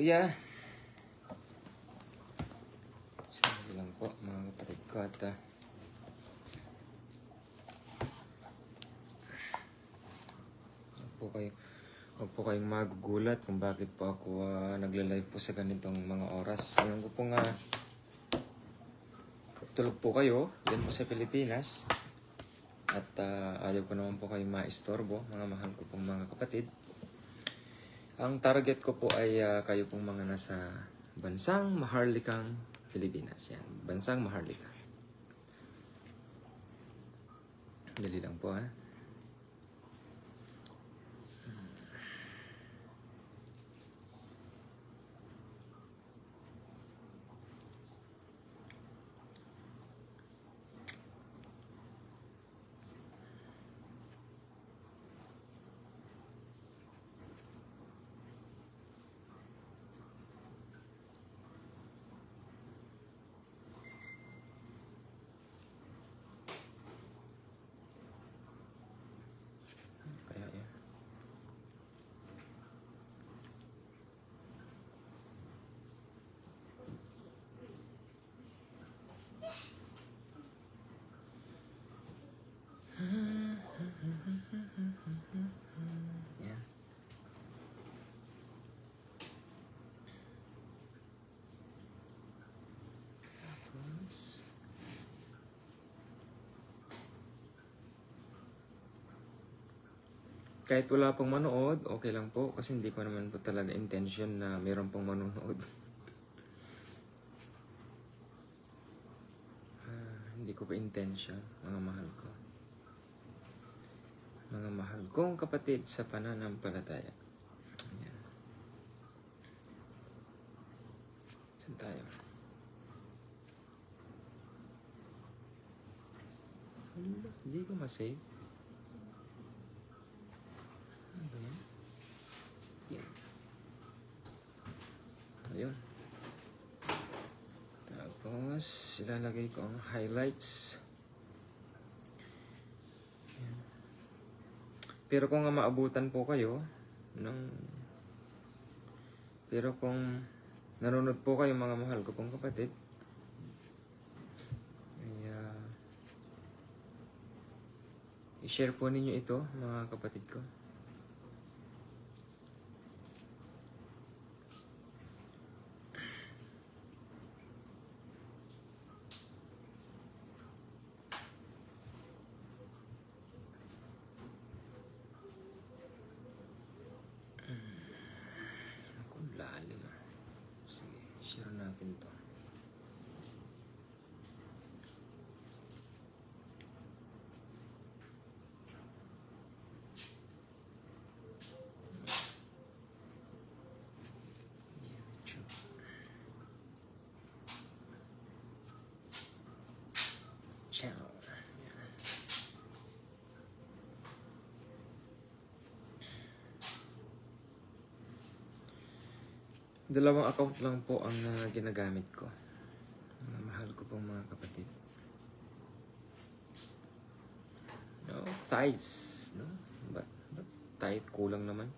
Hallelujah! Sandali lang po mga kapatid ko at huwag po kayong magugulat kung bakit po ako nagla-live po sa ganitong mga oras. Ngayon ko po nga tulog po kayo yan po sa Pilipinas at ayaw ko naman po kayong maistorbo, mga mahal ko pong mga kapatid. Ang target ko po ay kayo pong mga nasa bansang Maharlikang Pilipinas. Yan, bansang Maharlika. Dali lang po ha. Kahit wala pong manood, okay lang po. Kasi hindi ko naman po talaga intention na mayroon pong manonood. Hindi ko pa intention, mga mahal ko. Mga mahal kong kapatid sa pananampalataya. Ayan. Saan tayo? Hindi ko masave. Ayun. Tapos, ilalagay ko ang highlights. Ayan. Pero kung maabutan po kayo, pero kung nanonood po kayo mga mahal ko pong kapatid, i-share po ninyo ito mga kapatid ko. Share natin to. Ciao. Dalawang account lang po ang ginagamit ko. Mga mahal ko pong mga kapatid. No, tithes, no? But tithe kulang naman.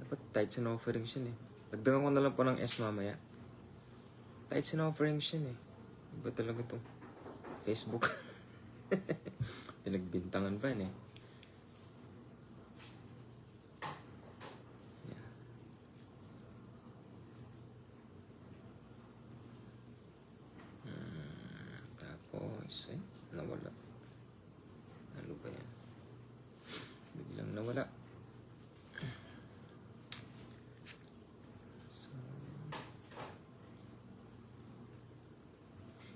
Dapat tithes and offerings yun eh. Dagdagan ko na lang po ng S mamaya. Tithes and offerings yun eh. Iba talaga itong Facebook. Pinagbintangan pa yun eh. Nawala. Ano ba yan? Biglang nawala. So,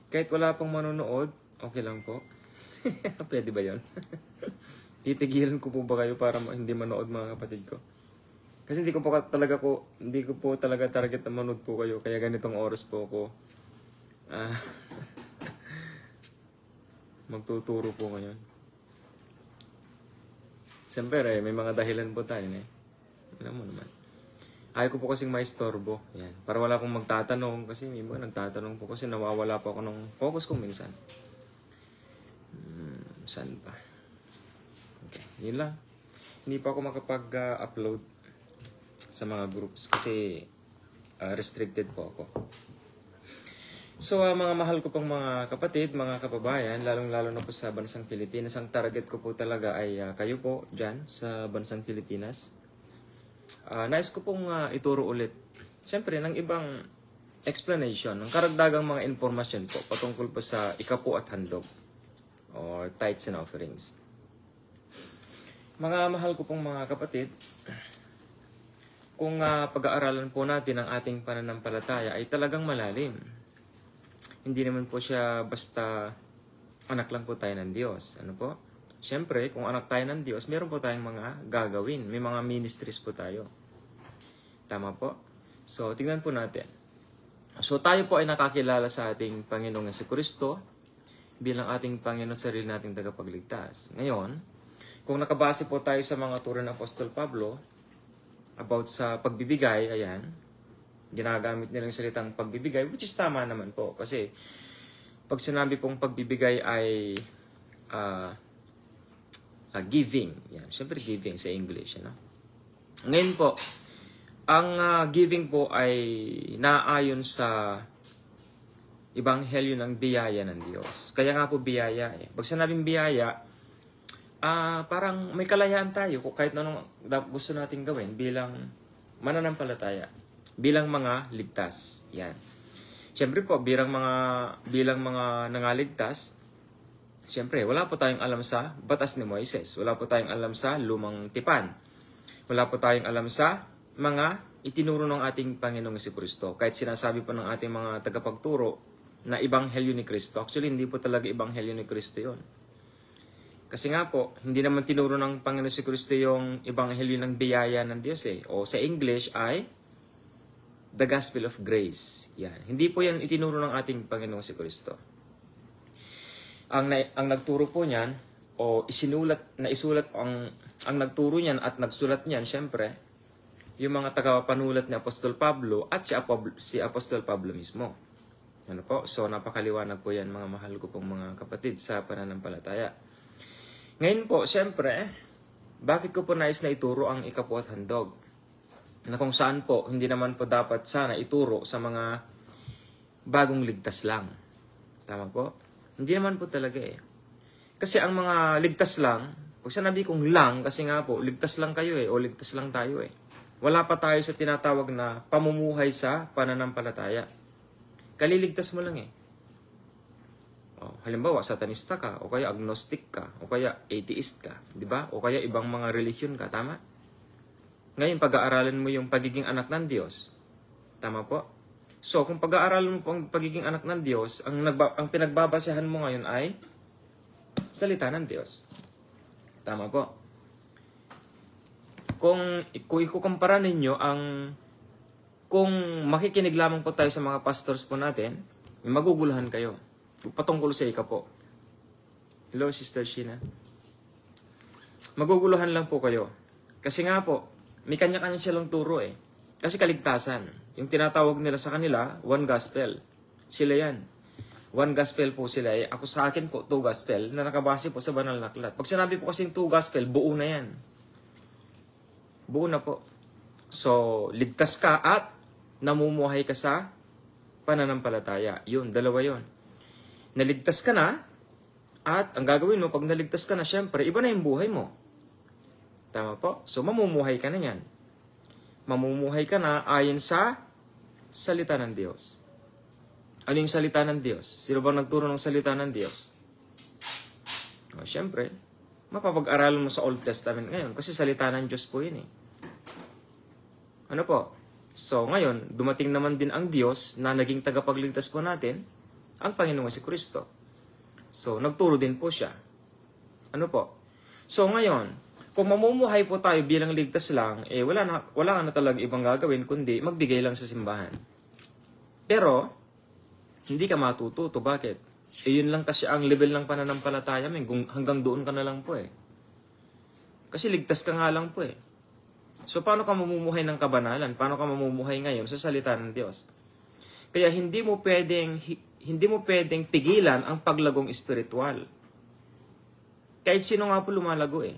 kahit wala pong manonood, okay lang po. Pwede ba yun? Titigilan ko po ba kayo para hindi manood mga kapatid ko? Kasi hindi ko po talaga target na manood po kayo. Kaya ganitong oras po ako magtuturo po ngayon. Siyempre, may mga dahilan po tayo eh. Alam mo naman. Ayaw ko po kasing maistorbo. Yan. Para wala akong magtatanong. Kasi may mga nagtatanong po kasi nawawala po ako ng focus ko minsan. Saan pa? Okay. Yun lang. Hindi pa ako makapag-upload. sa mga groups kasi restricted po ako. So mga mahal ko pong mga kapatid, mga kababayan, lalong-lalo na po sa bansang Pilipinas, ang target ko po talaga ay kayo po dyan sa bansang Pilipinas. Nais ko pong ituro ulit, siyempre, ng ibang explanation, ng karagdagang mga informasyon po patungkol po sa ikapo at handog or tithes and offerings. Mga mahal ko pong mga kapatid, kung pag-aaralan po natin ang ating pananampalataya ay talagang malalim. Hindi naman po siya basta anak lang po tayo ng Diyos. Ano po? Siyempre, kung anak tayo ng Diyos, meron po tayong mga gagawin. May mga ministries po tayo. Tama po? So, tingnan po natin. So, tayo po ay nakakilala sa ating Panginoong Jesucristo bilang ating Panginoon, sarili nating tagapagligtas. Ngayon, kung nakabase po tayo sa mga turo ng Apostol Pablo about sa pagbibigay, ayan, ginagamit nilang salitang pagbibigay, which is tama naman po. Kasi, pag sinabi pong pagbibigay ay giving. Yan. Siyempre giving sa English. Ano? Ngayon po, ang giving po ay naayon sa Ebanghelyo ng biyaya ng Diyos. Kaya nga po biyaya. Pag sinabing biyaya, parang may kalayaan tayo kahit anong gusto nating gawin bilang mananampalataya. Bilang mga ligtas. Yan. Siyempre po, bilang mga nangaligtas, siyempre, wala po tayong alam sa batas ni Moises. Wala po tayong alam sa lumang tipan. Wala po tayong alam sa mga itinuro ng ating Panginoong Jesucristo. Kahit sinasabi po ng ating mga tagapagturo na Ebanghelyo ni Cristo. Actually, hindi po talaga Ebanghelyo ni Cristo yun. Kasi nga po, hindi naman tinuro ng Panginoong Jesucristo yung Ebanghelyo ng biyaya ng Diyos eh. O sa English ay the Gospel of Grace. Yan. Hindi po yan itinuro ng ating Panginoong Jesucristo. Ang nagturo po niyan, o naisulat ang nagturo niyan at nagsulat niyan, syempre, yung mga tagapanulat ni Apostol Pablo at si Apostol Pablo mismo. Ano po? So, napakaliwanag po yan, mga mahal ko pong mga kapatid sa pananampalataya. Ngayon po, syempre, bakit ko po nais na ituro ang ikapo at handog? Na kung saan po, hindi naman po dapat sana ituro sa mga bagong ligtas lang. Tama po? Hindi naman po talaga eh. Kasi ang mga ligtas lang, pag sinabi kong lang, kasi nga po, ligtas lang kayo eh, o ligtas lang tayo eh. Wala pa tayo sa tinatawag na pamumuhay sa pananampalataya. Kaliligtas mo lang eh. Halimbawa, satanista ka, o kaya agnostic ka, o kaya atheist ka, di ba? O kaya ibang mga relihiyon ka, tama? Ngayon, pag-aaralan mo yung pagiging anak ng Diyos. Tama po? So, kung pag-aaralan mo po ang pagiging anak ng Diyos, ang pinagbabasehan mo ngayon ay salita ng Diyos. Tama po? Kung ikukumpara ninyo kung makikinig lamang po tayo sa mga pastors po natin, maguguluhan kayo. Patungkol sa ikapo. Hello, Sister Sheena. Maguguluhan lang po kayo. Kasi nga po, may kanya-kanya silang turo eh. Kasi kaligtasan. Yung tinatawag nila sa kanila, one gospel. Sila yan. One gospel po sila eh. Ako sa akin po, two gospel na nakabase po sa banal na aklat. Pag sinabi po kasing two gospel, buo na yan. Buo na po. So, ligtas ka at namumuhay ka sa pananampalataya. Yun, dalawa yun. Naligtas ka na at ang gagawin mo, pag naligtas ka na, syempre, iba na yung buhay mo. Tama po? So, mamumuhay ka na yan. Mamumuhay ka na ayon sa salita ng Diyos. Ano yung salita ng Diyos? Sino bang nagturo ng salita ng Diyos? Siyempre, mapapag-aralan mo sa Old Testament ngayon kasi salita ng Diyos po yun eh. Ano po? So, ngayon, dumating naman din ang Diyos na naging tagapagligtas po natin, ang Panginoong Jesucristo. So, nagturo din po siya. Ano po? So, ngayon, kung mamumuhay po tayo bilang ligtas lang, wala ka na talaga ibang gagawin, kundi magbigay lang sa simbahan. Pero, hindi ka matututo. Bakit? Yun lang kasi ang level ng pananampalataya mo. Hanggang doon ka na lang po eh. Kasi ligtas ka nga lang po eh. So, paano ka mamumuhay ng kabanalan? Paano ka mamumuhay ngayon sa salita ng Diyos? Kaya hindi mo pwedeng pigilan ang paglagong espiritual. Kahit sino nga po lumalago eh.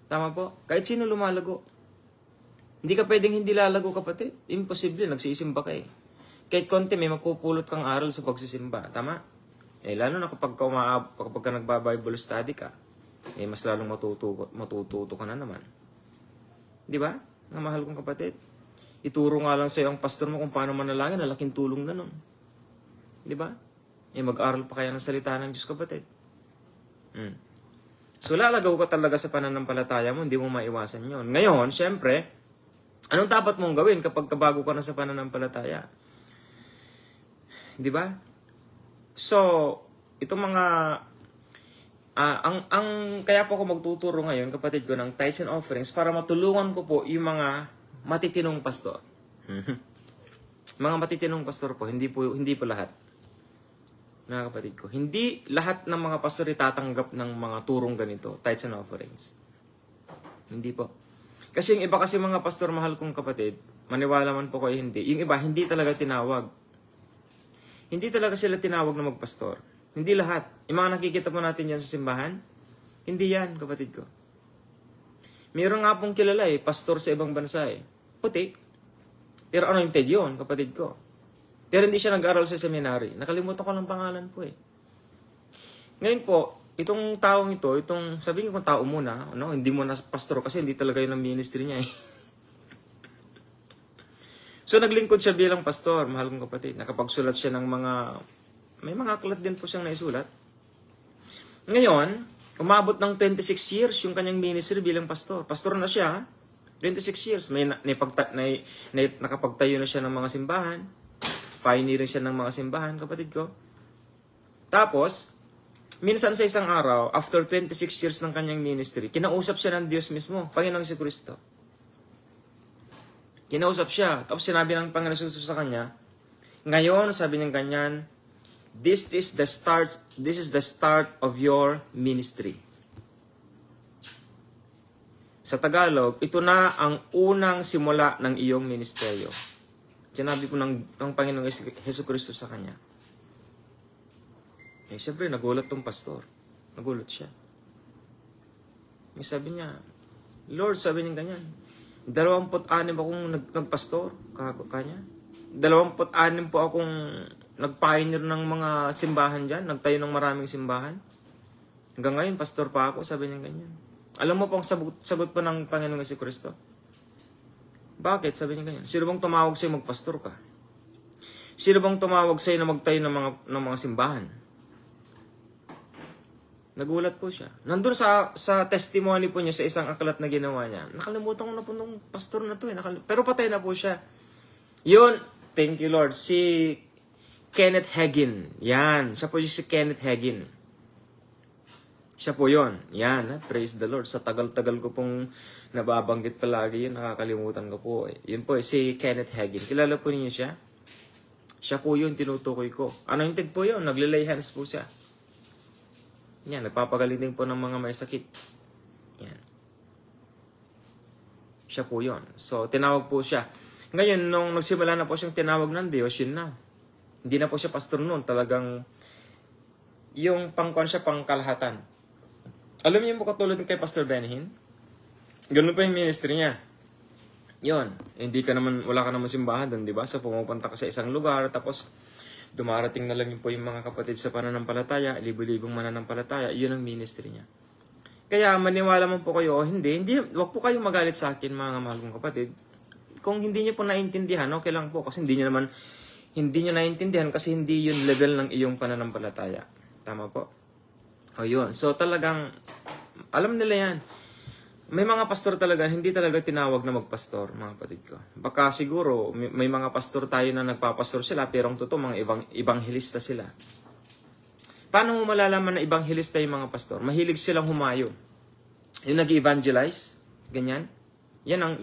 Tama po? Kahit sino lumalago. Hindi ka pwedeng hindi lalago, kapatid. Imposible, nagsisimba ka eh. Kahit konti, may mapupulot kang aral sa pagsisimba. Tama? Lalo na kapag ka nagba-Bible study ka, mas lalong matututo ka na naman. Di ba? Ang mahal kong kapatid. Ituro nga lang sa'yo ang pastor mo kung paano manalangin, laking tulong na nun. Di ba? Mag-aral pa kaya ng salita ng Diyos, kapatid. So, lalagaw ka talaga sa pananampalataya mo, hindi mo maiwasan yon. Ngayon, syempre, anong dapat mong gawin kapag bago ka na sa pananampalataya? Di ba? So, itong mga... kaya po ako magtuturo ngayon, kapatid ko, ng tithes and offerings para matulungan ko po yung mga matitinong pastor. Mga matitinong pastor po, hindi po lahat. Mga kapatid ko, hindi lahat ng mga pastor itatanggap ng mga turong ganito, tithes and offerings. Hindi po. Kasi yung iba kasi mga pastor, mahal kong kapatid, maniwala man po kayo hindi. Yung iba, hindi talaga tinawag. Hindi talaga sila tinawag na magpastor. Hindi lahat. Yung mga nakikita po natin yan sa simbahan, hindi yan, kapatid ko. Mayroon nga pong kilala pastor sa ibang bansa puti. Pero anointed yun, kapatid ko. Pero hindi siya nag-aral sa seminary. Nakalimutan ko ng pangalan po Ngayon po, itong taong ito, sabihin ko kung tao muna, hindi mo na pastor kasi hindi talaga yun ang ministry niya So, naglingkod siya bilang pastor, mahal kong kapatid. Nakapagsulat siya ng may mga aklat din po siyang naisulat. Ngayon, umabot ng 26 years yung kanyang ministry bilang pastor. Pastor na siya, 26 years. Nakapagtayo na siya ng mga simbahan. Pioneering siya ng mga simbahan, kapatid ko. Tapos, minsan sa isang araw, after 26 years ng kanyang ministry, kinausap siya ng Diyos mismo, Panginoong Jesucristo. Kinausap siya. Tapos sinabi ng Panginoon Jesus sa kanya, ngayon, sabi niya ganyan, this is the start of your ministry. Sa Tagalog, ito na ang unang simula ng iyong ministeryo. Sinabi po ng Panginoong Jesucristo sa kanya. Siyempre, nagulat tong pastor. Nagulat siya. Sabi niya, Lord, sabi niya ganyan, 26 akong nagpastor, kanya. 26 po akong nag-pioneer ng mga simbahan dyan, nagtayo ng maraming simbahan. Hanggang ngayon, pastor pa ako, sabi niya ganyan. Alam mo po ang sagot pa ng Panginoong Jesucristo? Bakit? Sabi niya ganyan. Sino bang tumawag sa'yo magpastor ka? Sino bang tumawag sa'yo na magtayo ng mga simbahan? Nagulat po siya. Nandun sa testimony po niya sa isang aklat na ginawa niya. Nakalimutan ko na po nung pastor na to pero patay na po siya. Yun, thank you Lord, si Kenneth Hagin. Yan, siya po si Kenneth Hagin. Siya po yun. Yan, praise the Lord. Sa tagal-tagal ko pong nababanggit palagi yun, nakakalimutan ko po. Yun po, si Kenneth Hagin. Kilala po niyo siya? Siya po yun, tinutukoy ko. Anointed po yun, naglilay hands po siya. Yan, nagpapagaling din po ng mga may sakit. Yan. Siya po yun. So, tinawag po siya. Ngayon, nung nagsimula na po siyang tinawag ng Diyos, yun na. Hindi na po siya pastor noon. Talagang, yung pangkuan siya pangkalahatan. Alam niyo mo katulad kay Pastor Benhin? Ganun pa yung ministry niya. Yun. Wala ka naman simbahan doon, di ba? So, pumupunta ka sa isang lugar, tapos, dumarating na lang yun po yung mga kapatid sa pananampalataya, libo-libong mananampalataya, yun ang ministry niya. Kaya maniwala mo po kayo o hindi, wag po kayong magalit sa akin mga mahal kong kapatid. Kung hindi niyo po naintindihan, okay lang po kasi hindi niyo naintindihan kasi hindi yun level ng iyong pananampalataya. Tama po? O yun. So talagang, alam nila yan. May mga pastor talaga, hindi talaga tinawag na magpastor, mga kapatid ko. Baka siguro, may mga pastor tayo na nagpapastor sila, pero ang totoo, mga ibanghelista sila. Paano mo malalaman na ibanghelista yung mga pastor? Mahilig silang humayo. Yung nag-evangelize, ganyan. Yan.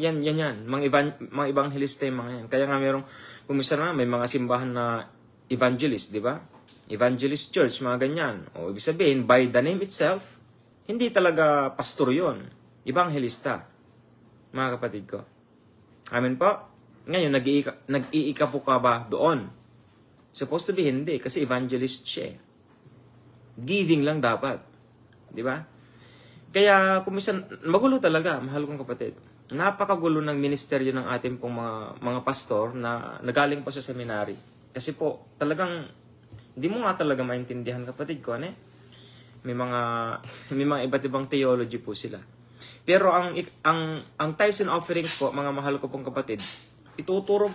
Mga ibanghelista yung mga yan. Kaya nga merong, kung minsan na, may mga simbahan na evangelist, di ba? Evangelist church, mga ganyan. O ibig sabihin, by the name itself, hindi talaga pastor yon, ibanghelista, mga kapatid ko. Amen po? Ngayon, nag-iika po ka ba doon? Supposed to be hindi, kasi evangelist siya. Giving lang dapat. Di ba? Kaya, kung minsan, magulo talaga, mahal kong kapatid. napakagulo ng ministeryo ng ating pong mga pastor na nagaling po sa seminary. Kasi po, talagang, hindi mo nga talaga maintindihan, kapatid ko, ano eh? May mga iba't ibang theology po sila. Pero ang tithes and offerings po, mga mahal ko pong kapatid, ituturo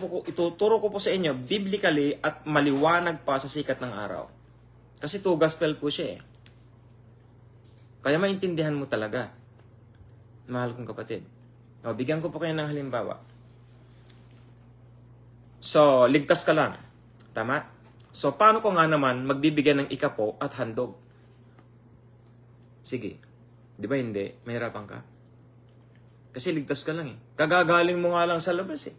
ko po sa inyo biblically at maliwanag pa sa sikat ng araw. Kasi to gospel po siya eh. Kaya maintindihan mo talaga, mahal kong kapatid. O, bigyan ko po kayo ng halimbawa. So, ligtas ka lang. Tama? So, paano ko nga naman magbibigay ng ikapo at handog? Sige. Di ba hindi? Mahirapan ka. Kasi ligtas ka lang eh. Kagagaling mo nga lang sa labas eh.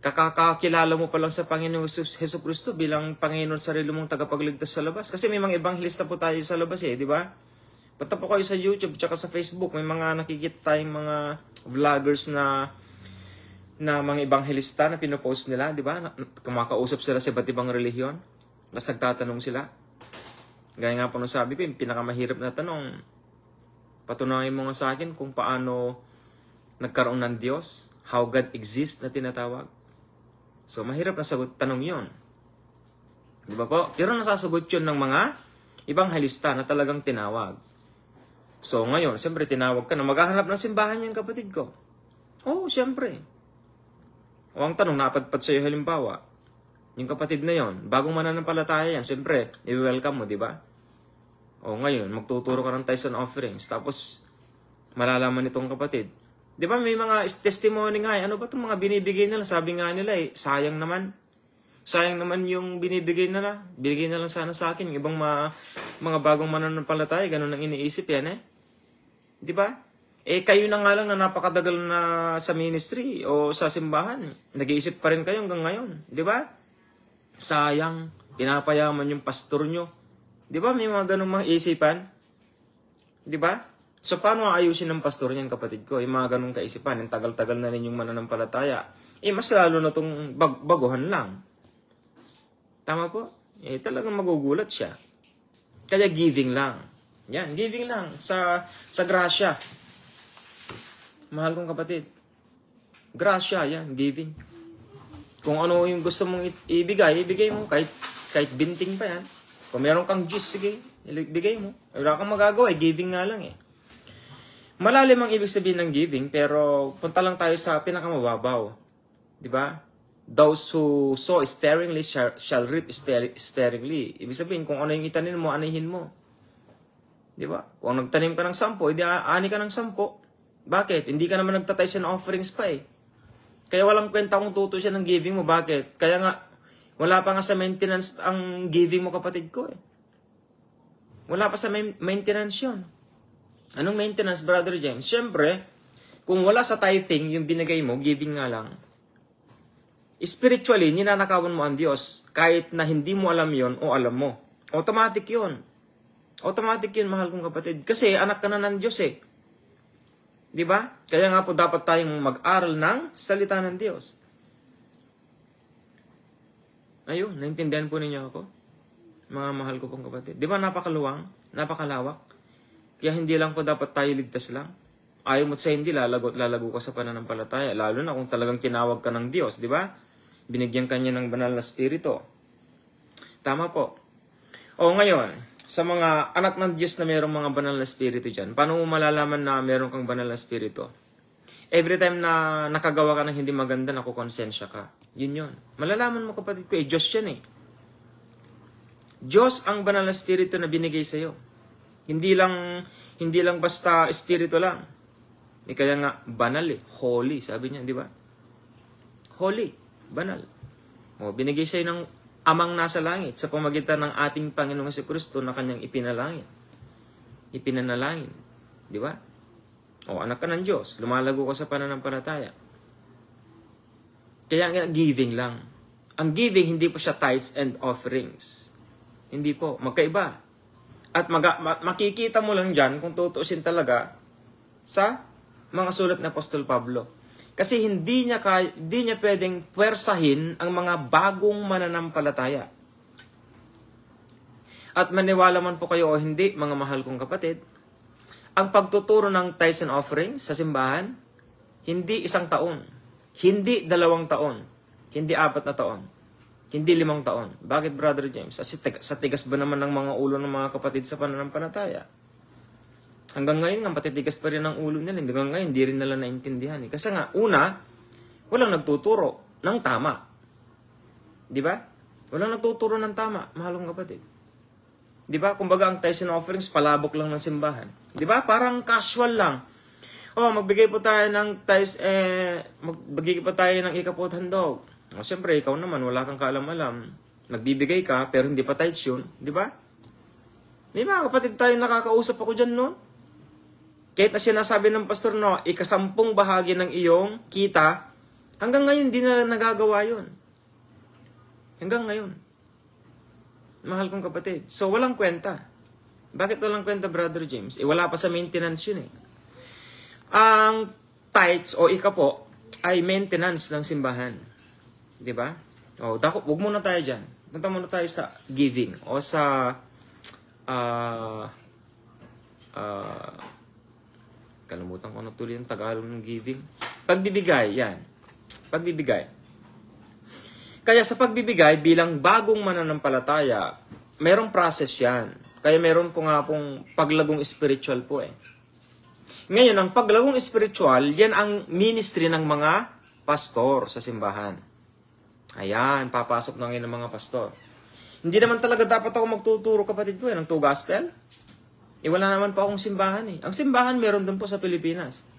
Kakakilala mo pa lang sa Panginoon Hesus Kristo bilang Panginoon sarili mong tagapagligtas sa labas. Kasi may mga ebanghilista po tayo sa labas eh, di ba? Punta po kayo sa YouTube tsaka sa Facebook. May mga nakikita tayong mga vloggers na mga ebanghilista na pinopost nila, di ba? Kumakausap sila sa iba't ibang relihiyon. Mas nagtatanong sila. Gaya nga po nung sabi ko, yung pinakamahirap na tanong, patunayan mo nga sa akin kung paano nagkaroon ng Diyos, how God exists na tinatawag. So, mahirap na tanong yon. Di ba po? Pero nasasagot yun ng mga ebanghilista na talagang tinawag. So, ngayon, siyempre, tinawag ka na maghahanap ng simbahan yan, kapatid ko. Oo, siyempre. O ang tanong, napadpad sa'yo halimbawa, yung kapatid na yon, bagong mananampalataya yan, siyempre, i-welcome mo, di ba? O ngayon, magtuturo ka ng tithes and offerings, tapos, malalaman itong kapatid. Di ba, may mga testimony nga, ano ba itong mga binibigay nila? Sabi nga nila sayang naman. Sayang naman yung binibigay nila. Binigay na lang sana sa akin. Yung ibang mga bagong mananampalataya, ganun ang iniisip yan eh. Di ba? Kayo na nga lang na napakadagal na sa ministry o sa simbahan. Nag-iisip pa rin kayo hanggang ngayon. Di ba? Sayang. Pinapayaman yung pastor nyo. Di ba? May mga ganung mga isipan. Di ba? So, paano aayusin ng pastor niyan, kapatid ko? Yung mga ganung kaisipan. Yung tagal-tagal na rin yung mananampalataya. Mas lalo na itong baguhan lang. Tama po? Talagang magugulat siya. Kaya giving lang. Yan, giving lang sa grasya. Mahal kong kapatid. Grasya, yan, giving. Kung ano yung gusto mong ibigay mo. Kahit binting pa yan. Kung meron kang juice, sige, ibigay mo. Wala kang magagawa, giving nga lang eh. Malalim ang ibig sabihin ng giving, pero punta lang tayo sa pinakamababaw. Di ba? Those who sow sparingly shall reap sparingly. Ibig sabihin, kung ano yung itanim mo, anihin mo. Di ba? Kung nagtanim ka ng 10, hindi ani ka ng 10. Bakit? Hindi ka naman nagtatithes and offerings pa eh. Kaya walang kwenta kung tutusin ng giving mo. Bakit? Kaya nga, wala pa nga sa maintenance ang giving mo, kapatid ko eh. Wala pa sa maintenance yun. Anong maintenance, Brother James? Siyempre, kung wala sa tithing, yung binigay mo, giving nga lang. Spiritually, ninanakawan mo ang Diyos. Kahit na hindi mo alam yon o alam mo. Automatic yun. Automatic yun, mahal kong kapatid. Kasi anak ka na ng Diyos eh. Di ba? Kaya nga po dapat tayong mag-aral ng salita ng Diyos. Ayun, naintindihan po ninyo ako? Mga mahal ko pong kapatid. Di ba napakaluwang? Napakalawak? Kaya hindi lang po dapat tayo ligtas lang. Ayaw mo sa hindi, lalago ka sa pananampalataya. Lalo na kung talagang tinawag ka ng Diyos, di ba? Binigyan ka niya ng banal na spirito. Tama po. O ngayon, sa mga anak ng Diyos na mayroong mga banal na spirito dyan, paano mo malalaman na mayroong kang banal na spirito? Every time na nakagawa ka ng hindi maganda, nakukonsensya ka. Yun. Malalaman mo, kapatid ko, Diyos yan eh. Diyos ang banal na spirito na binigay sa'yo. Hindi lang basta espiritu lang. Kaya nga, banal eh. Holy, sabi niya, di ba? Holy, banal. Binigay sa'yo ng amang nasa langit sa pamagitan ng ating Panginoong Jesucristo na kanyang ipinanalangin. Di ba? Anak ka ng Diyos. Lumalago ka sa pananampalataya. Kaya nga, giving lang. Ang giving, hindi po siya tithes and offerings. Hindi po. Magkaiba. At makikita mo lang dyan kung tutuusin talaga sa mga sulat ni Apostol Pablo. Kasi hindi niya pwedeng puwersahin ang mga bagong mananampalataya. At maniwala man po kayo o hindi, mga mahal kong kapatid, ang pagtuturo ng tithes and offerings sa simbahan, hindi 1 taon, hindi 2 taon, hindi 4 na taon, hindi 5 taon. Bakit, Brother James? Sa tigas ba naman ng mga ulo ng mga kapatid sa pananampalataya? Hanggang ngayon nga, patitigas pa rin ang ulo nila. Hanggang ngayon, hindi rin nila naintindihan. Kasi nga, una, walang nagtuturo ng tama. Di ba? Walang nagtuturo ng tama, mahal kong kapatid. Di ba? Kumbaga, ang tithes and offerings, palabok lang ng simbahan. Di ba? Parang casual lang. Magbigay po tayo ng tithes, magbigay po tayo ng ikapot handog. Siyempre, ikaw naman, wala kang kaalam-alam. Nagbibigay ka, pero hindi pa tithes yun. Di ba? May mga kapatid tayo nakakausap ako dyan noon. Kahit na sinasabi ng pastor, no, 10 bahagi ng iyong kita, hanggang ngayon, hindi na nagagawa yun. Hanggang ngayon. Mahal kong kapatid. So, walang kwenta. Bakit walang kwenta, Brother James? Wala pa sa maintenance yun eh. Ang tithes o ikapo ay maintenance ng simbahan. Di ba? Huwag muna tayo dyan. Punta muna tayo sa giving o sa kalimutan ko na tuloy yung Tagalog ng giving. Pagbibigay, yan. Pagbibigay. Kaya sa pagbibigay, bilang bagong mananampalataya, merong process yan. Kaya meron po nga pong paglagong spiritual po eh. Ngayon, ang paglagong spiritual, yan ang ministry ng mga pastor sa simbahan. Ayan, papasok na ngayon ng mga pastor. Hindi naman talaga dapat ako magtuturo, kapatid ko, ng two gospel. Wala naman po akong simbahan eh. Ang simbahan meron dun po sa Pilipinas.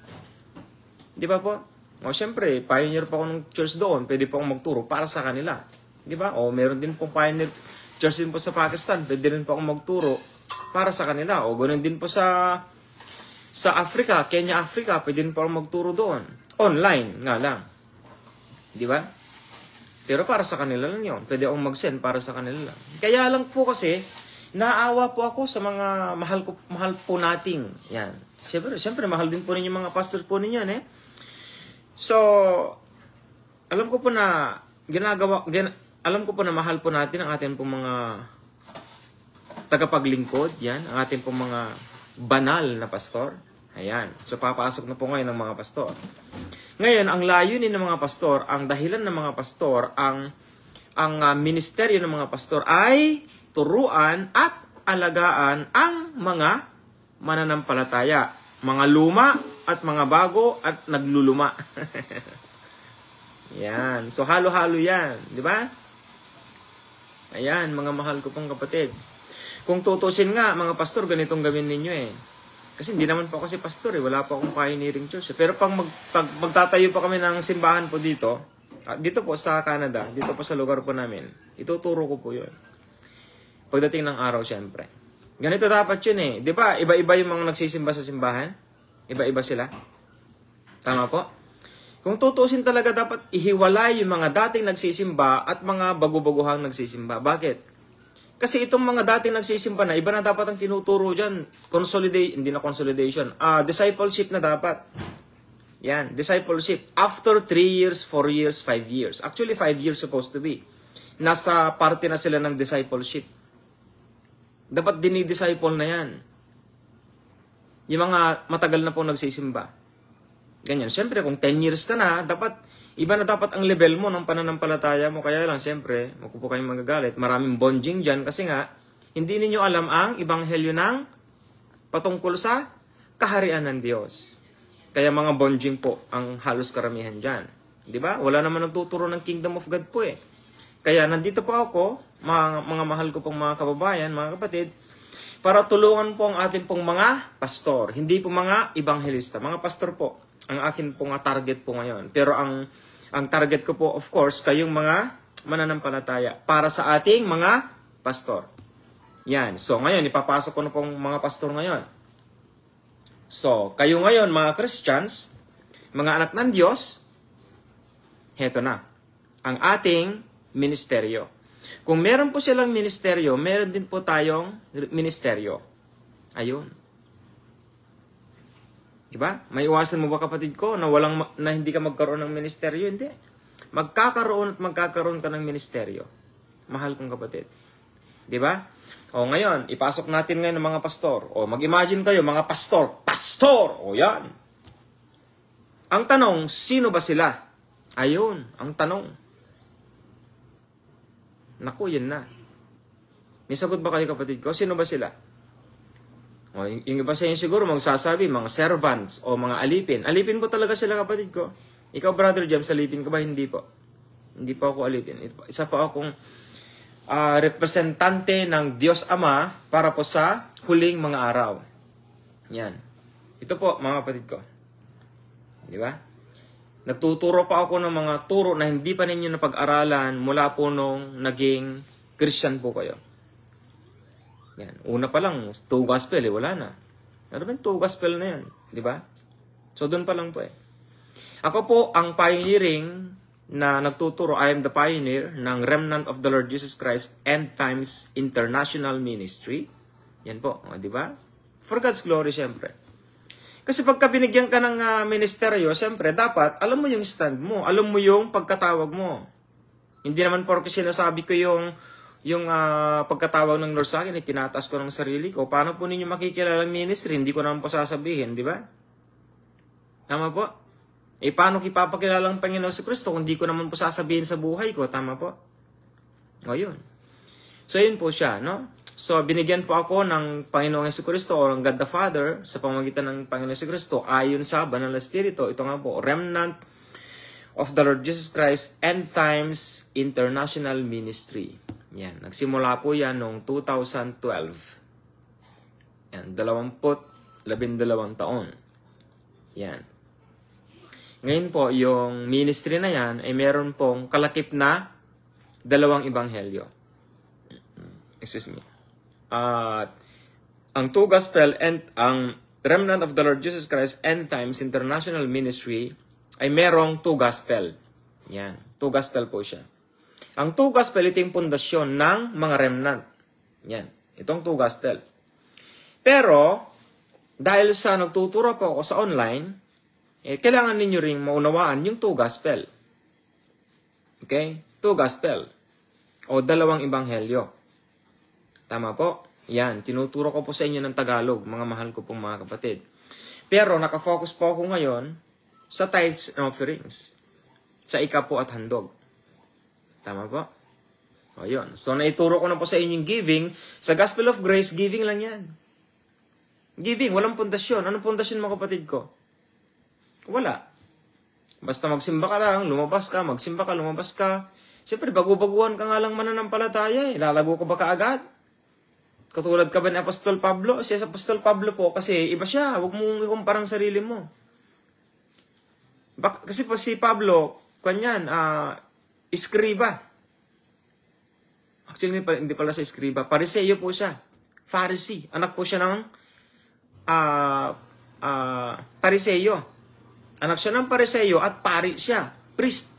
Di ba po? Siyempre, pioneer pa ako ng church doon. Pwede po akong magturo para sa kanila. Di ba? Meron din pong pioneer church din po sa Pakistan. Pwede rin po akong magturo para sa kanila. Ganoon din po sa Africa, Kenya, Africa. Pwede rin po akong magturo doon. Online nga lang. Di ba? Pero para sa kanila lang yun. Pwede akong mag-send para sa kanila lang. Kaya lang po kasi, naawa po ako sa mga mahal po nating. Yan. Siyempre, mahal din po ninyo mga pastor po ninyo. So, alam ko po na alam ko po na mahal po natin ang ating pong mga tagapaglingkod. Yan. Ang ating pong mga banal na pastor. Ayan. So, papasok na po ngayon ng mga pastor. Ngayon, ang layunin ng mga pastor, ang dahilan ng mga pastor, ang ministeryo ng mga pastor ay turuan at alagaan ang mga mananampalataya. Mga luma at mga bago at nagluluma. Yan. So, halo-halo yan. Di ba? Ayan, mga mahal ko pong kapatid. Kung tutusin nga, mga pastor, ganitong gawin ninyo eh. Kasi hindi naman po ako si pastor eh. Wala po akong pioneering church. Pero pag magtatayo pa kami ng simbahan po dito po sa Canada, dito po sa lugar po namin, ituturo ko po yun. Pagdating ng araw, syempre. Ganito dapat yun eh. Di ba? Iba-iba yung mga nagsisimba sa simbahan. Iba-iba sila. Tama po? Kung tutusin talaga, dapat ihiwalay yung mga dating nagsisimba at mga bago-baguhang nagsisimba. Bakit? Kasi itong mga dating nagsisimba na, iba na dapat ang tinuturo dyan. Discipleship na dapat. Yan, discipleship. After 3 years, 4 years, 5 years. Actually, 5 years supposed to be. Nasa parte na sila ng discipleship. Dapat dinidisciple na yan. Yung mga matagal na po nagsisimba. Ganyan. Siyempre, kung 10 years ka na, iba na dapat ang level mo ng pananampalataya mo. Kaya lang, siyempre, magpupo kayong magagalit. Maraming bonjing dyan kasi nga, hindi ninyo alam ang ibanghelyo ng patungkol sa kaharian ng Diyos. Kaya mga bonjing po ang halos karamihan dyan. Di ba? Wala naman nagtuturo ng Kingdom of God po eh. Kaya nandito po ako, mga mahal ko pong mga kababayan, mga kapatid, para tulungan po ang ating pong mga pastor. Hindi po mga ebanghelista. Mga pastor po, ang akin pong target po ngayon. Pero ang target ko po, of course, kayong mga mananampalataya para sa ating mga pastor. Yan. So, ngayon, ipapasok ko na pong mga pastor ngayon. So, kayo ngayon, mga Christians, mga anak ng Diyos, heto na, ang ating ministeryo. Kung meron po silang ministeryo, meron din po tayong ministeryo. Ayun. Diba? May iwasan mo ba, kapatid ko, na hindi ka magkaroon ng ministeryo? Hindi. Magkakaroon ka ng ministeryo. Mahal kong kapatid. Diba? O ngayon, ipasok natin ngayon ng mga pastor. O mag-imagine kayo, mga pastor. Pastor! O yan. Ang tanong, sino ba sila? Ayun, ang tanong. Naku, yan na. May sagot ba kayo, kapatid ko? Sino ba sila? O, yung iba sa inyo siguro magsasabi, mga servants o mga alipin. Alipin po talaga sila, kapatid ko. Ikaw, Brother James, alipin ka ba? Hindi po. Hindi po ako alipin. Isa po akong representante ng Diyos Ama para po sa huling mga araw. Yan. Ito po, mga kapatid ko. Di ba? Nagtuturo pa ako ng mga turo na hindi pa ninyo napag-aralan mula po nung naging Christian po kayo. Yan. Una pa lang, 2 gospel, wala na. Ano ba yung 2 gospel na yan? Di ba? So, doon pa lang po eh. Ako po ang pioneering na nagtuturo. I am the pioneer ng Remnant of the Lord Jesus Christ End Times International Ministry. Yan po, di ba? For God's glory, syempre. Kasi pagka binigyan ka ng ministeryo, syempre, dapat, alam mo yung stand mo. Alam mo yung pagkatawag mo. Hindi naman porke sinasabi ko yung pagkatawag ng Lord sa akin, tinataas ko ng sarili ko. Paano po ninyo makikilala ang ministry? Hindi ko naman po sasabihin, di ba? Tama po? Paano kipapakilala ang Panginoon si Kristo kung di ko naman po sasabihin sa buhay ko? Tama po? O, yun. So, yun po siya, no? So, binigyan po ako ng Panginoong Yesu Kristo o ng God the Father sa pamamagitan ng Panginoong Yesu Kristo ayon sa Banal na Espiritu. Ito nga po, Remnant of the Lord Jesus Christ End Times International Ministry. Yan. Nagsimula po yan noong 2012. Yan. 12 taon. Yan. Ngayon po, yung ministry na yan ay meron pong kalakip na 2 ebanghelyo. Excuse me. Ang 2 gospel and ang Remnant of the Lord Jesus Christ End Times International Ministry ay merong 2 gospel. Yan. 2 gospel po siya. Ang 2 gospel, ito yung pundasyon ng mga remnant. Yan. Itong 2 gospel. Pero, dahil sa nagtuturo po ako sa online, kailangan ninyo ring maunawaan yung 2 gospel. Okay? 2 gospel. O 2 ebanghelyo. Tama po? Yan. Tinuturo ko po sa inyo ng Tagalog, mga mahal ko pong mga kapatid. Pero nakafocus po ako ngayon sa tithes and offerings. Sa ikapo at handog. Tama po? O yun. So naituro ko na po sa inyo yung giving. Sa Gospel of Grace, giving lang yan. Giving. Walang pundasyon. Anong pundasyon mga kapatid ko? Wala. Basta magsimba ka lang, lumabas ka, magsimba ka, lumabas ka. Siyempre, bago-baguhan ka nga lang mananampalataya eh. Lalago ka ba kaagad? Katulad ka ba ni Apostol Pablo? Siya sa Apostol Pablo po, kasi iba siya. Huwag mong ikumparang sarili mo. Kasi po si Pablo, kanyan, iskriba. Actually, hindi pala sa iskriba. Pariseo po siya. Pharisee. Anak po siya ng Pariseo. Anak siya ng Pariseo at pari siya. Priest.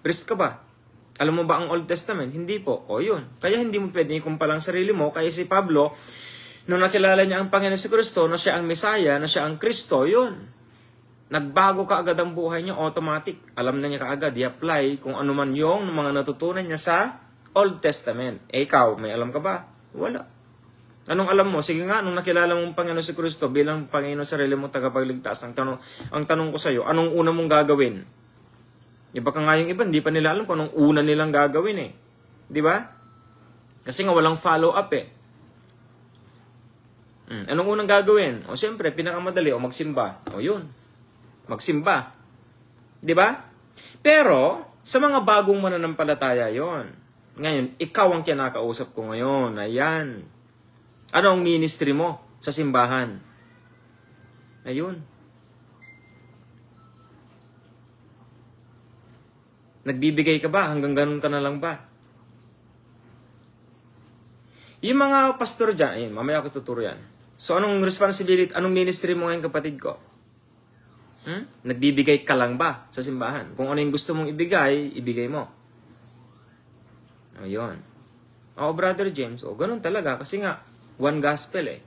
Priest ka ba? Alam mo ba ang Old Testament? Hindi po. O yun. Kaya hindi mo pwede ikumpalang sarili mo. Kaya si Pablo, nung nakilala niya ang Panginoon si Kristo, na siya ang Mesaya, na siya ang Kristo, yun. Nagbago kaagad ang buhay niya, automatic. Alam na niya kaagad, i-apply kung ano man yung mga natutunan niya sa Old Testament. Ikaw, may alam ka ba? Wala. Anong alam mo? Sige nga, nung nakilala mong Panginoon si Kristo bilang Panginoon sarili mong tagapagligtas, ang tanong ko sa iyo, anong una mong gagawin? Iba ka nga yung iba, hindi pa nila alam kung anong una nilang gagawin eh. Di ba? Kasi nga walang follow-up eh. Anong unang gagawin? O siyempre, pinakamadali, o magsimba. O yun. Magsimba. Di ba? Pero, sa mga bagong mananampalataya yon. Ngayon, ikaw ang kinakausap ko ngayon. Ayan. Ano ang ministry mo sa simbahan? Ayun. Nagbibigay ka ba? Hanggang ganun ka na lang ba? Yung mga pastor dyan, ayun, mamaya ako tuturo yan. So, anong responsibility, anong ministry mo ngayon, kapatid ko? Nagbibigay ka lang ba sa simbahan? Kung ano yung gusto mong ibigay, ibigay mo. Ayun. O, Brother James, ganun talaga. Kasi nga, 1 gospel eh.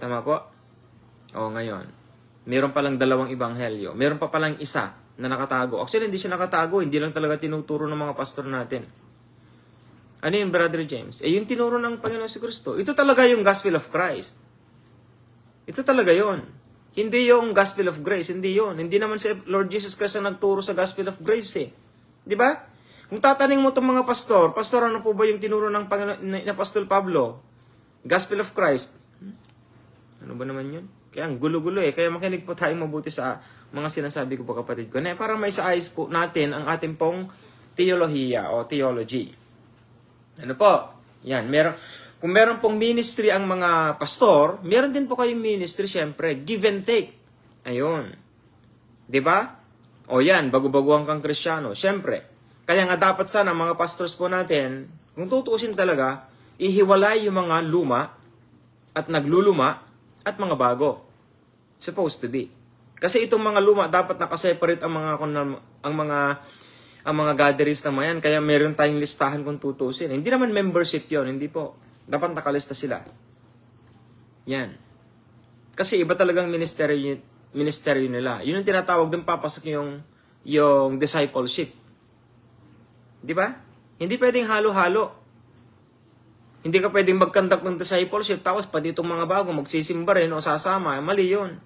Tama po? O, ngayon. Meron palang 2 ebanghelyo. Meron pa palang isa na nakatago. Actually, hindi siya nakatago. Hindi lang talaga tinuturo ng mga pastor natin. Ano yun, Brother James? Yung tinuro ng Panginoon si Kristo. Ito talaga yung Gospel of Christ. Ito talaga yon. Hindi yung Gospel of Grace. Hindi yon. Hindi naman si Lord Jesus Christ ang nagturo sa Gospel of Grace eh. Di ba? Kung tataning mo itong mga pastor, ano po ba yung tinuro ng Panginoon ni Apostol Pablo? Gospel of Christ. Ano ba naman yun? Kaya ang gulo-gulo eh. Kaya makinig po tayong mabuti sa mga sinasabi ko po kapatid ko. Para may saayos po natin ang ating pong teolohiya o theology. Ano po? Yan. Kung meron pong ministry ang mga pastor, meron din po kayong ministry, syempre. Give and take. Ayun. Diba? O yan, bago-baguhan kang Kristyano. Syempre. Kaya nga dapat sana mga pastors po natin, kung tutuusin talaga, ihiwalay yung mga luma at nagluluma at mga bago. Supposed to be. Kasi itong mga luma, dapat nakaseparate ang mga gatherings na yan. Kaya meron tayong listahan kung tutusin. Hindi naman membership yon, hindi po. Dapat nakalista sila. Yan. Kasi iba talagang ministeryo nila. Yun yung tinatawag doon papasok yung discipleship. Di ba? Hindi pwedeng halo-halo. Hindi ka pwedeng mag-conduct ng discipleship tapos pati itong mga bago magsisimba rin o sasama. Mali yun.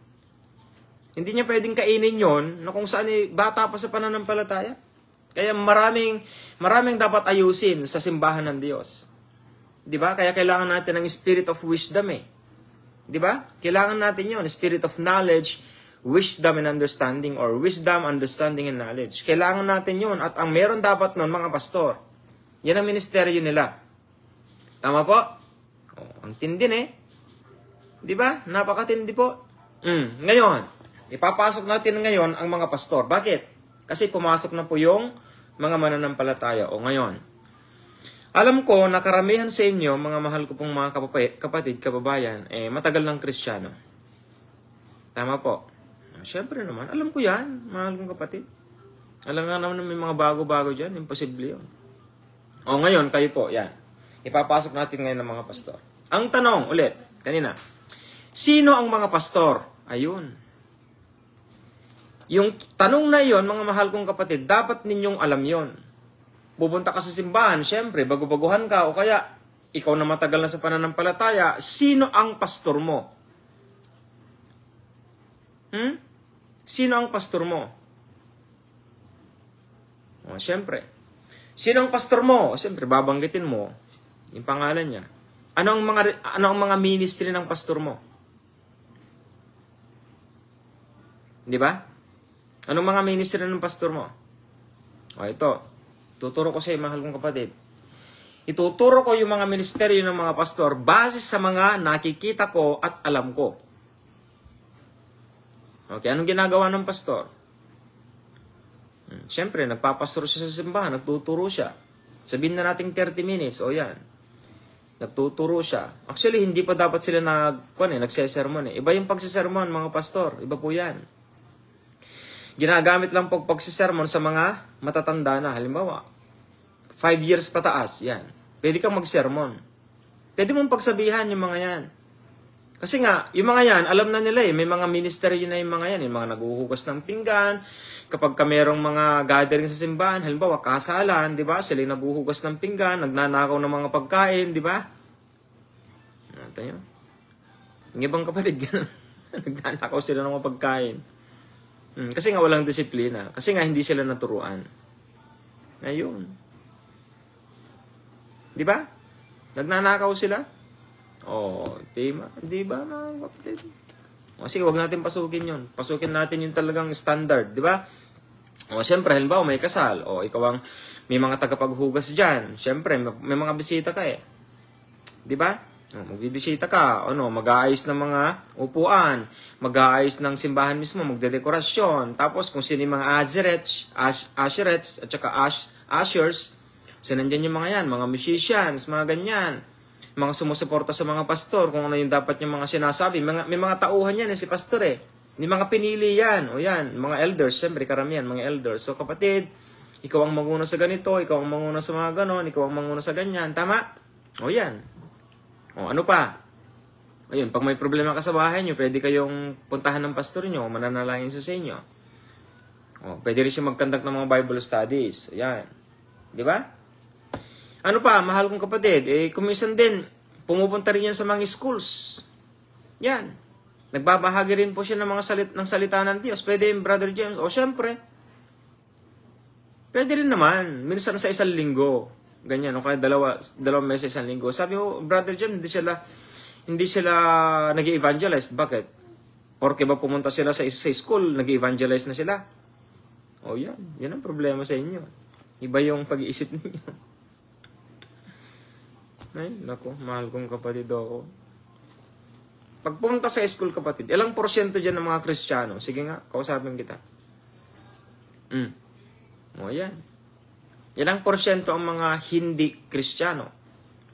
Hindi niya pwedeng kainin yon na kung saan bata pa sa pananampalataya. Kaya maraming dapat ayusin sa simbahan ng Diyos. 'Di ba? Kaya kailangan natin ng spirit of wisdom eh. 'Di ba? Kailangan natin 'yon, spirit of knowledge, wisdom and understanding, or wisdom, understanding and knowledge. Kailangan natin 'yon at ang meron dapat noon mga pastor. Yan ang ministeryo nila. Tama po? Ang tindi eh. 'Di ba? Napakatindi po. Ngayon, ipapasok natin ngayon ang mga pastor. Bakit? Kasi pumasok na po yung mga mananampalataya. O ngayon, alam ko na karamihan sa inyo, mga mahal ko pong mga kapatid, kababayan, matagal ng Kristiyano. Tama po. Siyempre naman, alam ko yan, mahal kong kapatid. Alam nga naman na may mga bago-bago dyan, imposible yun. O ngayon, kayo po, yan. Ipapasok natin ngayon ng mga pastor. Ang tanong, ulit, kanina, sino ang mga pastor? Ayun. Yung tanong na yon, mga mahal kong kapatid, dapat ninyong alam yon. Pupunta ka sa simbahan, syempre, bago-baguhan ka, o kaya, ikaw na matagal na sa pananampalataya, sino ang pastor mo? Sino ang pastor mo? O, syempre. Sino ang pastor mo? O, syempre, babanggitin mo yung pangalan niya. Ano ang mga ministry ng pastor mo? Di ba? Anong mga ministry ng pastor mo? O ito, tuturo ko sa iyo, mahal kong kapatid. Ituturo ko yung mga ministeryo ng mga pastor base sa mga nakikita ko at alam ko. Okay, anong ginagawa ng pastor? Siyempre, nagpapastor siya sa simbahan, nagtuturo siya. Sabihin na natin 30 minutes, o yan. Nagtuturo siya. Actually, hindi pa dapat sila nagsesermon eh. Iba yung pagsesermon, mga pastor. Iba po yan. Ginagamit lang po pagsisermon sa mga matatanda na. Halimbawa, 5 years pataas, yan. Pwede kang magsermon. Pwede mong pagsabihan yung mga yan. Kasi nga, yung mga yan, alam na nila eh. May mga ministeryo na yung mga yan. Yung mga naguhugas ng pinggan. Kapag ka merong mga gathering sa simbahan, halimbawa, kasalan, di ba? Sila yung naguhugas ng pinggan, nagnanakaw ng mga pagkain, di ba? Ito yun. Yung ibang kapatid, gano'n. Nagnanakaw sila ng mga pagkain. Kasi nga walang disiplina. Kasi nga hindi sila naturuan. Ayun. Di ba? Nagnanakaw sila? Di ba mga kapatid? Sige, wag natin pasukin yun. Pasukin natin yung talagang standard. Di ba? Siyempre, halimbawa may kasal. Ikaw may mga tagapaghugas dyan. Siyempre, may mga bisita ka eh. Di ba? Magbibisita ka, mag-aayos ng mga upuan, mag-aayos ng simbahan mismo, magdedekorasyon. Tapos kung sino yung mga asherets, at saka ushers, so nandyan yung mga yan, mga musicians, mga ganyan. Mga sumusuporta sa mga pastor, kung ano yung dapat yung mga sinasabi. May mga tauhan yan si pastor eh. May mga pinili yan, mga elders, syempre karamihan, mga elders. So kapatid, ikaw ang manguna sa ganito, ikaw ang manguna sa mga ganon, ikaw ang manguna sa ganyan, tama? Yan. Ano pa? Ayun, pag may problema ka sa bahay nyo, pwede kayong puntahan ng pastor nyo, mananalangin sa inyo. Pwede rin siya mag-conduct ng mga Bible studies. Ayan. Di ba? Ano pa, mahal kong kapatid, kuminsan din, pumupunta rin yan sa mga schools. Yan. Nagbabahagi rin po siya ng mga salita ng Diyos. Pwede yung Brother James. O syempre, pwede rin naman. Minsan sa isang linggo. Ganyan. O kaya dalawang meses sa isang linggo. Sabi ko, Brother James, hindi sila nag-evangelize. Bakit? Porque ba pumunta sila sa school, nag-evangelize na sila? O yan. Yan ang problema sa inyo. Iba yung pag-iisip ninyo. Ay, naku, mahal kong kapatid ako. Pag pumunta sa school, kapatid, ilang porsyento dyan ng mga Kristiyano? Sige nga, kausapin kita. O yan. Ilang porsyento ang mga hindi Kristiyano?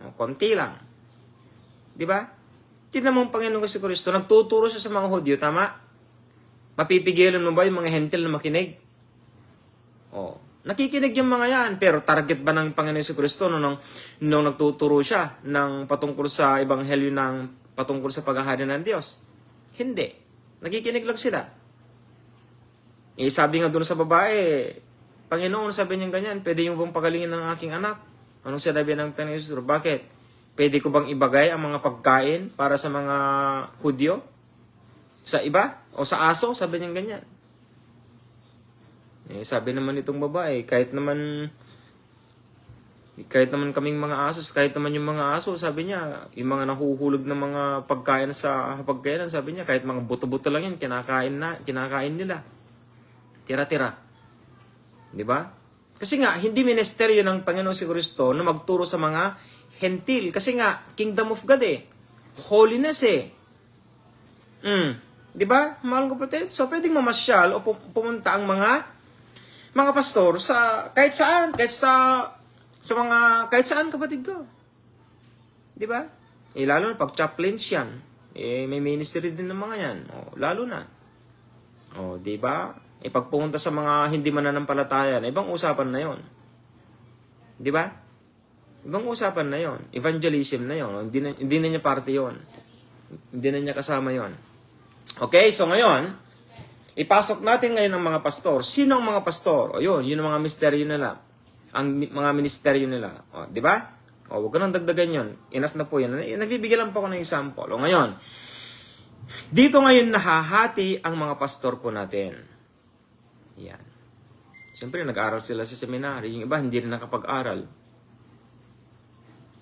O, konti lang. Di ba? Tignan mo ang Panginoon Hesus Kristo, nagtuturo siya sa mga Hudyo, tama? Mapipigilan mo ba yung mga hentil na makinig? O, nakikinig yung mga yan, pero target ba ng Panginoon Hesus Kristo nung nagtuturo siya ng patungkol sa ebanghelyo ng patungkol sa paghahari ng Diyos? Hindi. Nakikinig lang sila. Sabi nga doon sa babae, Panginoon, sabi niya ganyan, pwede yung bang pagalingin ng aking anak? Anong sinabi ng Panginoon Hesus? Bakit? Pwede ko bang ibagay ang mga pagkain para sa mga Hudyo? Sa iba? O sa aso? Sabi niya ganyan. Sabi naman itong babae, kahit naman kaming mga asos, kahit naman yung mga aso, sabi niya, yung mga nahuhulog na mga pagkain sa hapagkainan, sabi niya, kahit mga buto-buto lang yan, kinakain nila. Tira-tira. Di ba? Kasi nga, hindi ministeryo ng Panginoon si Kristo na magturo sa mga hentil. Kasi nga, kingdom of God holiness Di ba? Mahal ko kapatid. So, pwedeng mamasyal o pumunta ang mga pastor sa kahit saan kapatid ko. 'Di ba? Lalo na pag chaplains yan, may ministry din ng mga yan. Lalo na. 'Di ba? Pag pumunta sa mga hindi mananampalataya, ibang usapan na 'yon. 'Di ba? Ibang usapan na 'yon. Evangelism na 'yon. Hindi na niya parte 'yon. Hindi na niya kasama 'yon. Okay, so ngayon, ipasok natin ngayon ang mga pastor. Sino ang mga pastor? Yun ang mga misteryo nila. Ang mga ministeryo nila. Di ba? Huwag ka nang dagdagan yun. Enough na po yan. Nagbibigay lang po ako ng example. Ngayon, dito ngayon nahahati ang mga pastor po natin. Yan. Siyempre, nag-aaral sila sa seminary. Yung iba, hindi rin nakapag-aral.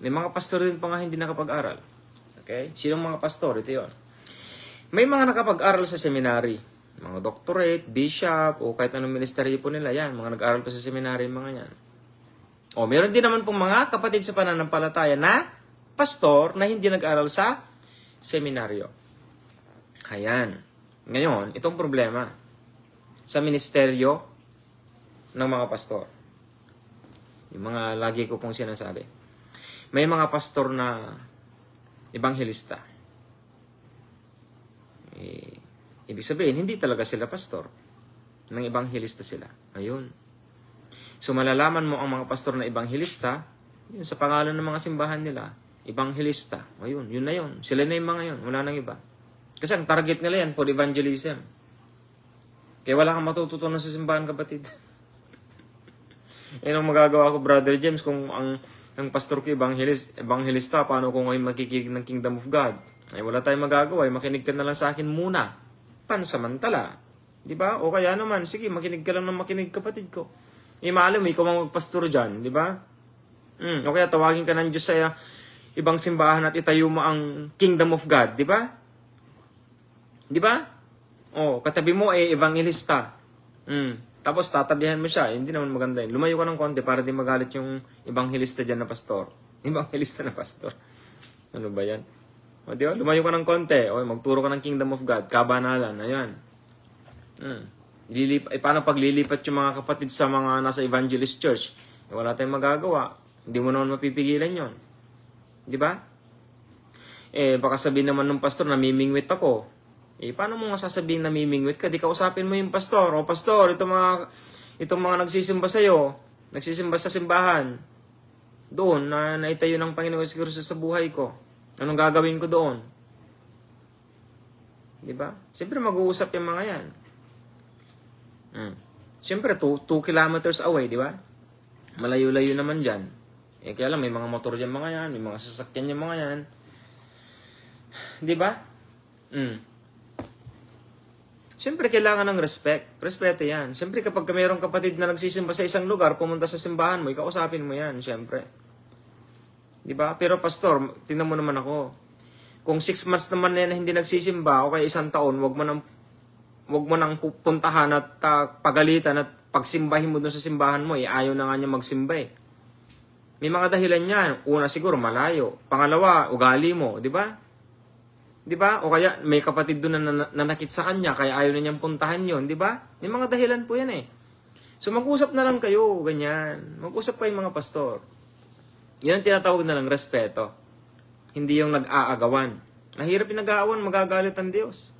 May mga pastor din pa nga hindi nakapag-aral. Okay? Sino ang mga pastor? Ito yun. May mga nakapag-aral sa seminary. Mga doctorate, bishop, o kahit anong ministeryo po nila, yan, mga nag-aral pa sa seminary, mga yan. Meron din naman pong mga kapatid sa pananampalataya na pastor na hindi nag-aral sa seminaryo. Ayan. Ngayon, itong problema sa ministeryo ng mga pastor. Yung mga lagi ko pong sinasabi. May mga pastor na ebanghelista. Ibig sabihin, hindi talaga sila pastor. Nang ebanghelista sila. Ayun. So, malalaman mo ang mga pastor na ebanghelista, yun, sa pangalan ng mga simbahan nila, ebanghelista. Ayun, yun na yun. Sila na yung mga yun. Wala nang iba. Kasi ang target nila yan for evangelism. Kaya wala kang matututunan sa simbahan, kapatid. Ang magagawa ko, Brother James, kung ang pastor ko ebanghelista, paano kung ngayon makikinig ng Kingdom of God? Wala tayong magagawa. Makinig ka na lang sa akin muna. Pansamantala. Diba? O kaya naman, sige, makinig ka lang ng makinig, kapatid ko. Malam mo, ikaw ang magpastor dyan. Diba? O kaya tawagin ka ng Diyos sa ibang simbahan at itayo mo ang Kingdom of God. Diba? Diba? Katabi mo evangelista. Tapos tatabihan mo siya. Hindi naman maganda yun. Lumayo ka ng konti para di magalit yung evangelista dyan na pastor. Evangelista na pastor. Ano ba yan? Diba? Lumayo ka ng konti. Magturo ka ng Kingdom of God. Kabanalan. Ayan. Paano paglilipat yung mga kapatid sa mga nasa evangelist church? Wala tayong magagawa. Hindi mo naman mapipigilan yon. Diba? Baka sabihin naman ng pastor, namimingwit ako. Paano mo nga sasabihin namimingwit ka? Di kausapin mo yung pastor. Pastor, itong mga nagsisimba sa'yo, nagsisimba sa simbahan, doon, na naitayo ng Panginoon Hesus Kristo sa buhay ko. Anong gagawin ko doon? Diba? Siyempre mag-uusap yung mga yan. Siyempre 2 kilometers away, diba? Malayo-layo naman dyan. Eh, kaya lang, may mga motor yan mga yan, may mga sasakyan yan mga yan. Di ba? Siyempre, kailangan ng respect. Respeto yan. Siyempre, kapag mayroong kapatid na nagsisimba sa isang lugar, pumunta sa simbahan mo, ikausapin mo yan, siyempre. Di ba? Pero pastor, tingnan mo naman ako. Kung 6 months naman yan na hindi nagsisimba, o kaya 1 taon, wag mo nang pupuntahan at pagalitan at pagsimbahin mo dun sa simbahan mo, ayaw na nga niya magsimba eh. May mga dahilan yan. Una siguro, malayo. Pangalawa, ugali mo, di ba? Di ba? O kaya may kapatid doon na nanakit sa kanya, kaya ayaw na niyang puntahan yon, di ba? May mga dahilan po yan eh. So mag-usap na lang kayo, ganyan. Mag-usap kayo mga pastor. Yan ang tinatawag na lang respeto. Hindi yung nag-aagawan. Mahirap yung nag-aawan, magagalit ang Diyos.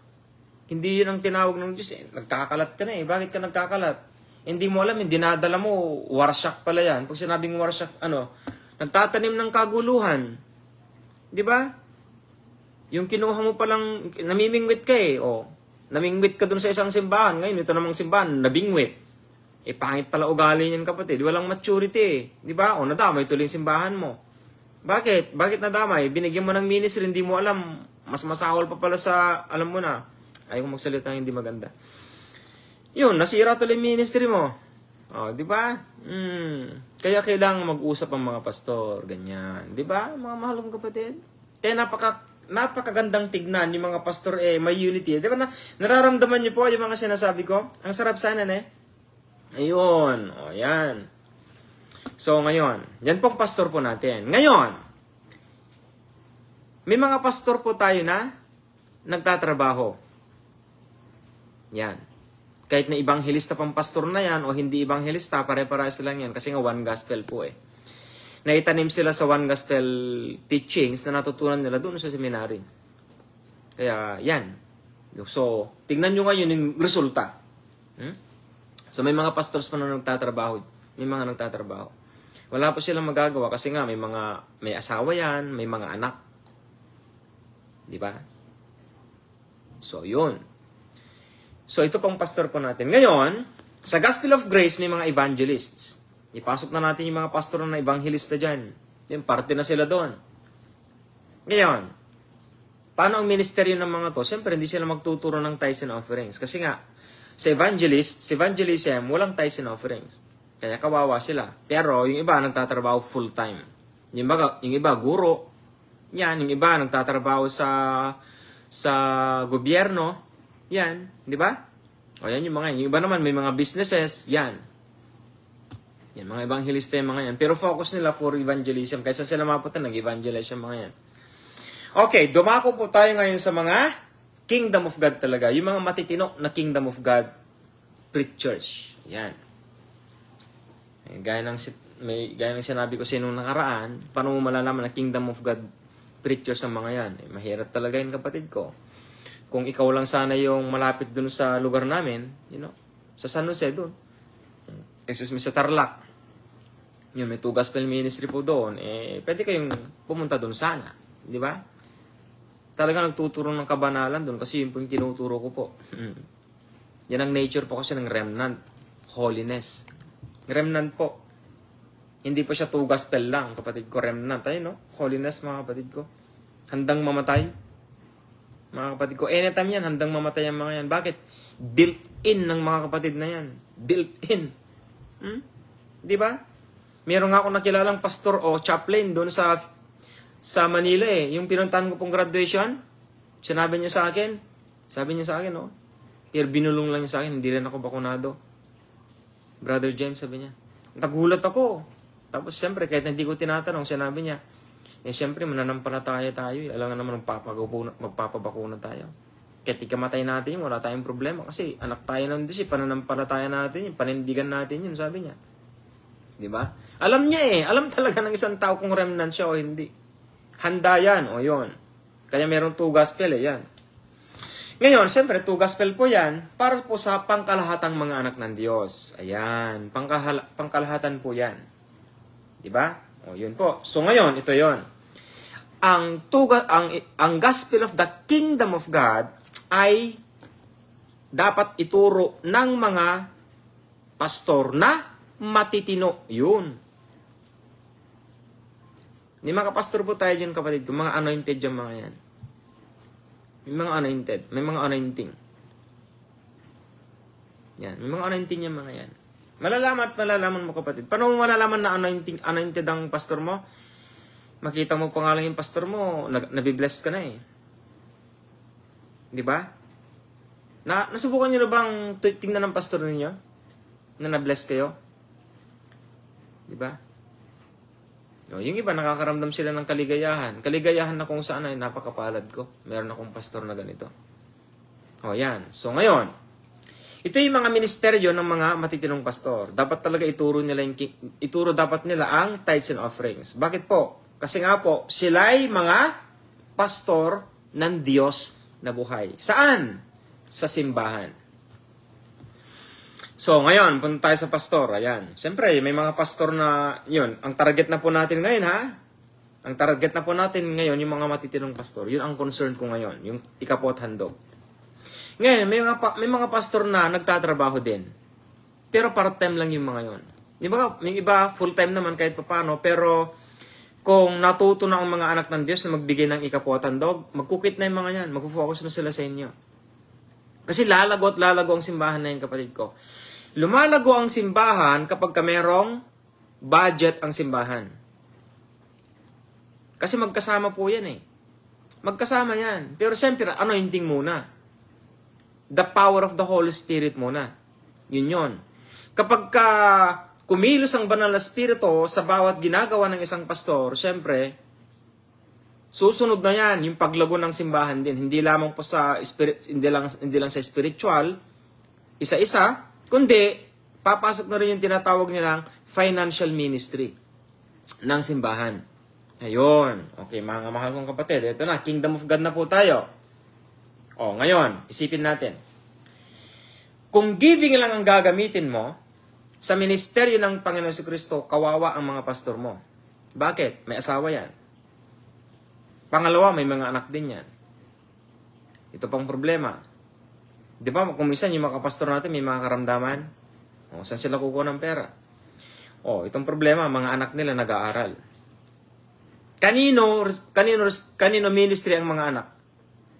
Hindi yun ang tinawag ng Diyos eh. Nagkakalat ka na eh. Bakit ka nagkakalat? Hindi mo alam, dinadala mo, warsyak pala yan. Pag sinabing warsyak, nagtatanim ng kaguluhan. Di ba? Yung kinuha mo palang, namimingwit ka eh. Namingwit ka dun sa isang simbahan. Ngayon, ito namang simbahan, nabingwit. Eh, pangit pala ugali niyan kapatid. Walang maturity eh. Di ba? Nadamay tuloy yung simbahan mo. Bakit? Bakit nadamay? Binigyan mo ng ministry, hindi mo alam. Mas masahol pa pala sa, alam mo na. Ayaw kong magsalita ng hindi maganda. Yun, nasira tuloy yung ministry mo. Di ba? Kaya kailangan mag-usap ang mga pastor. Ganyan. Di ba? Mga mahal kong kapatid. Kaya napakagandang tignan yung mga pastor may unity. Di ba nararamdaman niyo po yung mga sinasabi ko? Ang sarap sana Ayun. Yan. So ngayon, yan pong pastor po natin. Ngayon, may mga pastor po tayo na nagtatrabaho. Yan. Kahit na ibanghelista pang pastor na yan o hindi ibanghelista, pare-parehas lang yan. Kasi nga one gospel po Naitanim sila sa one gospel teachings na natutunan nila doon sa seminary. Kaya, yan. So, tignan nyo ngayon yung resulta. So, may mga pastors pa na nagtatrabaho. May mga nagtatrabaho. Wala pa silang magagawa kasi nga may asawa yan, may mga anak. Di ba? So, yun. So, ito pang pastor po natin. Ngayon, sa Gospel of Grace, may mga evangelists. Ipasok na natin yung mga pastor na evangelista dyan. Yung parte na sila doon. Ngayon, paano ang ministeryo ng mga to? Siyempre, hindi sila magtuturo ng tithes and offerings. Kasi nga, sa evangelism, walang tithes and offerings. Kaya kawawa sila. Pero, yung iba nagtatrabaho full-time. Yung iba, guro. Yan, yung iba nagtatrabaho sa gobyerno. Yan, di ba? O yan yung mga yan. Yung iba naman, may mga businesses. Yan, mga evangelista yung mga yan. Pero focus nila for evangelism. Kaysa sila mapunta, nag-evangelize yung mga yan. Okay, dumako po tayo ngayon sa mga Kingdom of God talaga. Yung mga matitino na Kingdom of God preachers. Yan. Gaya ng sinabi ko sa inong nakaraan, paano mo malalaman na Kingdom of God preachers ang mga yan? Mahirap talaga yun, kapatid ko. Kung ikaw lang sana yung malapit dun sa lugar namin, sa San Jose dun. Sa Tarlac. Yung may 2 gospel ministry po doon, pwede kayong pumunta doon sana. Di ba? Talaga nagtuturo ng kabanalan doon kasi yun po yung tinuturo ko po. Yan ang nature po kasi ng remnant. Holiness. Remnant po. Hindi po siya 2 gospel lang, kapatid ko. Remnant. Ayun, holiness, mga kapatid ko. Handang mamatay. Mga kapatid ko. Anytime yan, handang mamatay ang mga yan. Bakit? Built-in ng mga kapatid na yan. Built-in. Di ba? Meron nga akong nakilalang pastor o chaplain doon sa Manila Yung pinuntahan ko pong graduation, sabi niya sa akin, pero binulong lang niya sa akin, hindi rin ako bakunado. Brother James, sabi niya. Nagulat ako. Tapos siyempre, kahit hindi ko tinatanong, sinabi niya, siyempre, mananampalataya tayo. Alam nga naman, magpapabakuna tayo. Kahit ikamatay natin wala tayong problema. Kasi anak tayo ng Diyos, pananampalataya natin panindigan natin yun, sabi niya. Diba? Alam niya alam talaga ng isang tao kung remnant siya o hindi. Handa yan, yun. Kaya merong 2 gospel, yan. Ngayon, siyempre, 2 gospel po yan, para po sa pangkalahatang mga anak ng Diyos. Ayan, pangkalahatan po yan. Diba? Yun po. So ngayon, ito yon. Ang gospel of the kingdom of God ay dapat ituro ng mga pastor na matitino. Yun. May mga pastor po tayo dyan, kapatid ko. Mga anointed yung mga yan. May mga anointed. May mga anointing. Yan. May mga anointing yung mga yan. Malalaman at malalaman mo, kapatid. Paano mo malalaman na anointed ang pastor mo? Makita mo pa nga lang yung pastor mo, nabibless ka na eh. Di ba? Nasubukan nyo na bang tingnan ng pastor ninyo? Na na-bless kayo? Di ba? No, yung iba, nakakaramdam sila ng kaligayahan. Kaligayahan na kung saan ay napakapalad ko. Meron akong pastor na ganito. O, yan. So, ngayon, ito yung mga ministeryo ng mga matitinong pastor. Dapat talaga ituro dapat nila ang tithes and offerings. Bakit po? Kasi nga po, sila'y mga pastor ng Diyos na buhay. Saan? Sa simbahan. So, ngayon, punta tayo sa pastor. Ayan. Siyempre, may mga pastor na, yun, ang target na po natin ngayon, ha? Ang target na po natin ngayon, yung mga matitinong pastor. Yun ang concern ko ngayon, yung ikapot handog. Ngayon, may mga pastor na nagtatrabaho din. Pero part-time lang yung mga yun. May iba, full-time naman kahit papano, pero kung natuto na ang mga anak ng Diyos na magbigay ng ikapot handog, magkukit na yung mga yan. Mag-focus na sila sa inyo. Kasi lalago at lalago ang simbahan na yun, kapatid ko. Lumalago ang simbahan kapag merong budget ang simbahan. Kasi magkasama po yan eh. Magkasama yan. Pero siyempre, anointing muna. The power of the Holy Spirit muna. Yun. Kapag kumilos ang banal na spirito sa bawat ginagawa ng isang pastor, siyempre, susunod na yan yung paglago ng simbahan din. Hindi lamang po sa spirit, hindi lang sa spiritual, isa-isa, kundi, papasok na rin yung tinatawag nilang financial ministry ng simbahan. Ayun. Okay, mga mahal kong kapatid. Ito na, Kingdom of God na po tayo. O, ngayon, isipin natin. Kung giving lang ang gagamitin mo, sa ministeryo ng Panginoon Jesucristo, kawawa ang mga pastor mo. Bakit? May asawa yan. Pangalawa, may mga anak din yan. Ito pang problema. Di ba, kung minsan yung mga pastor natin may mga karamdaman, saan sila kukuha ng pera? Itong problema, mga anak nila nag-aaral. Kanino ministry ang mga anak?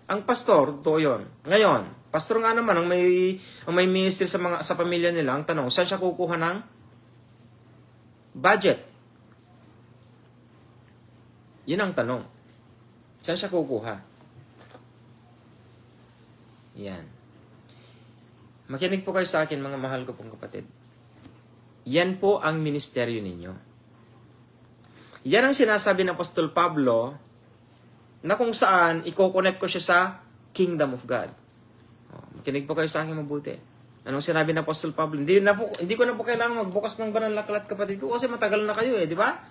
Ang pastor, totoo yun. Ngayon, pastor nga naman ang may ministry sa pamilya nila. Ang tanong, saan siya kukuha ng budget? Yun ang tanong. Saan siya kukuha? Yan. Makinig po kayo sa akin, mga mahal ko pong kapatid. Yan po ang ministeryo ninyo. Yan ang sinasabi ng Apostol Pablo na kung saan i-connect ko siya sa Kingdom of God. Makinig po kayo sa akin mabuti. Anong sinabi ng Apostol Pablo? Hindi ko na po kailangan magbukas ng banal na aklat, kapatid ko, kasi matagal na kayo di ba?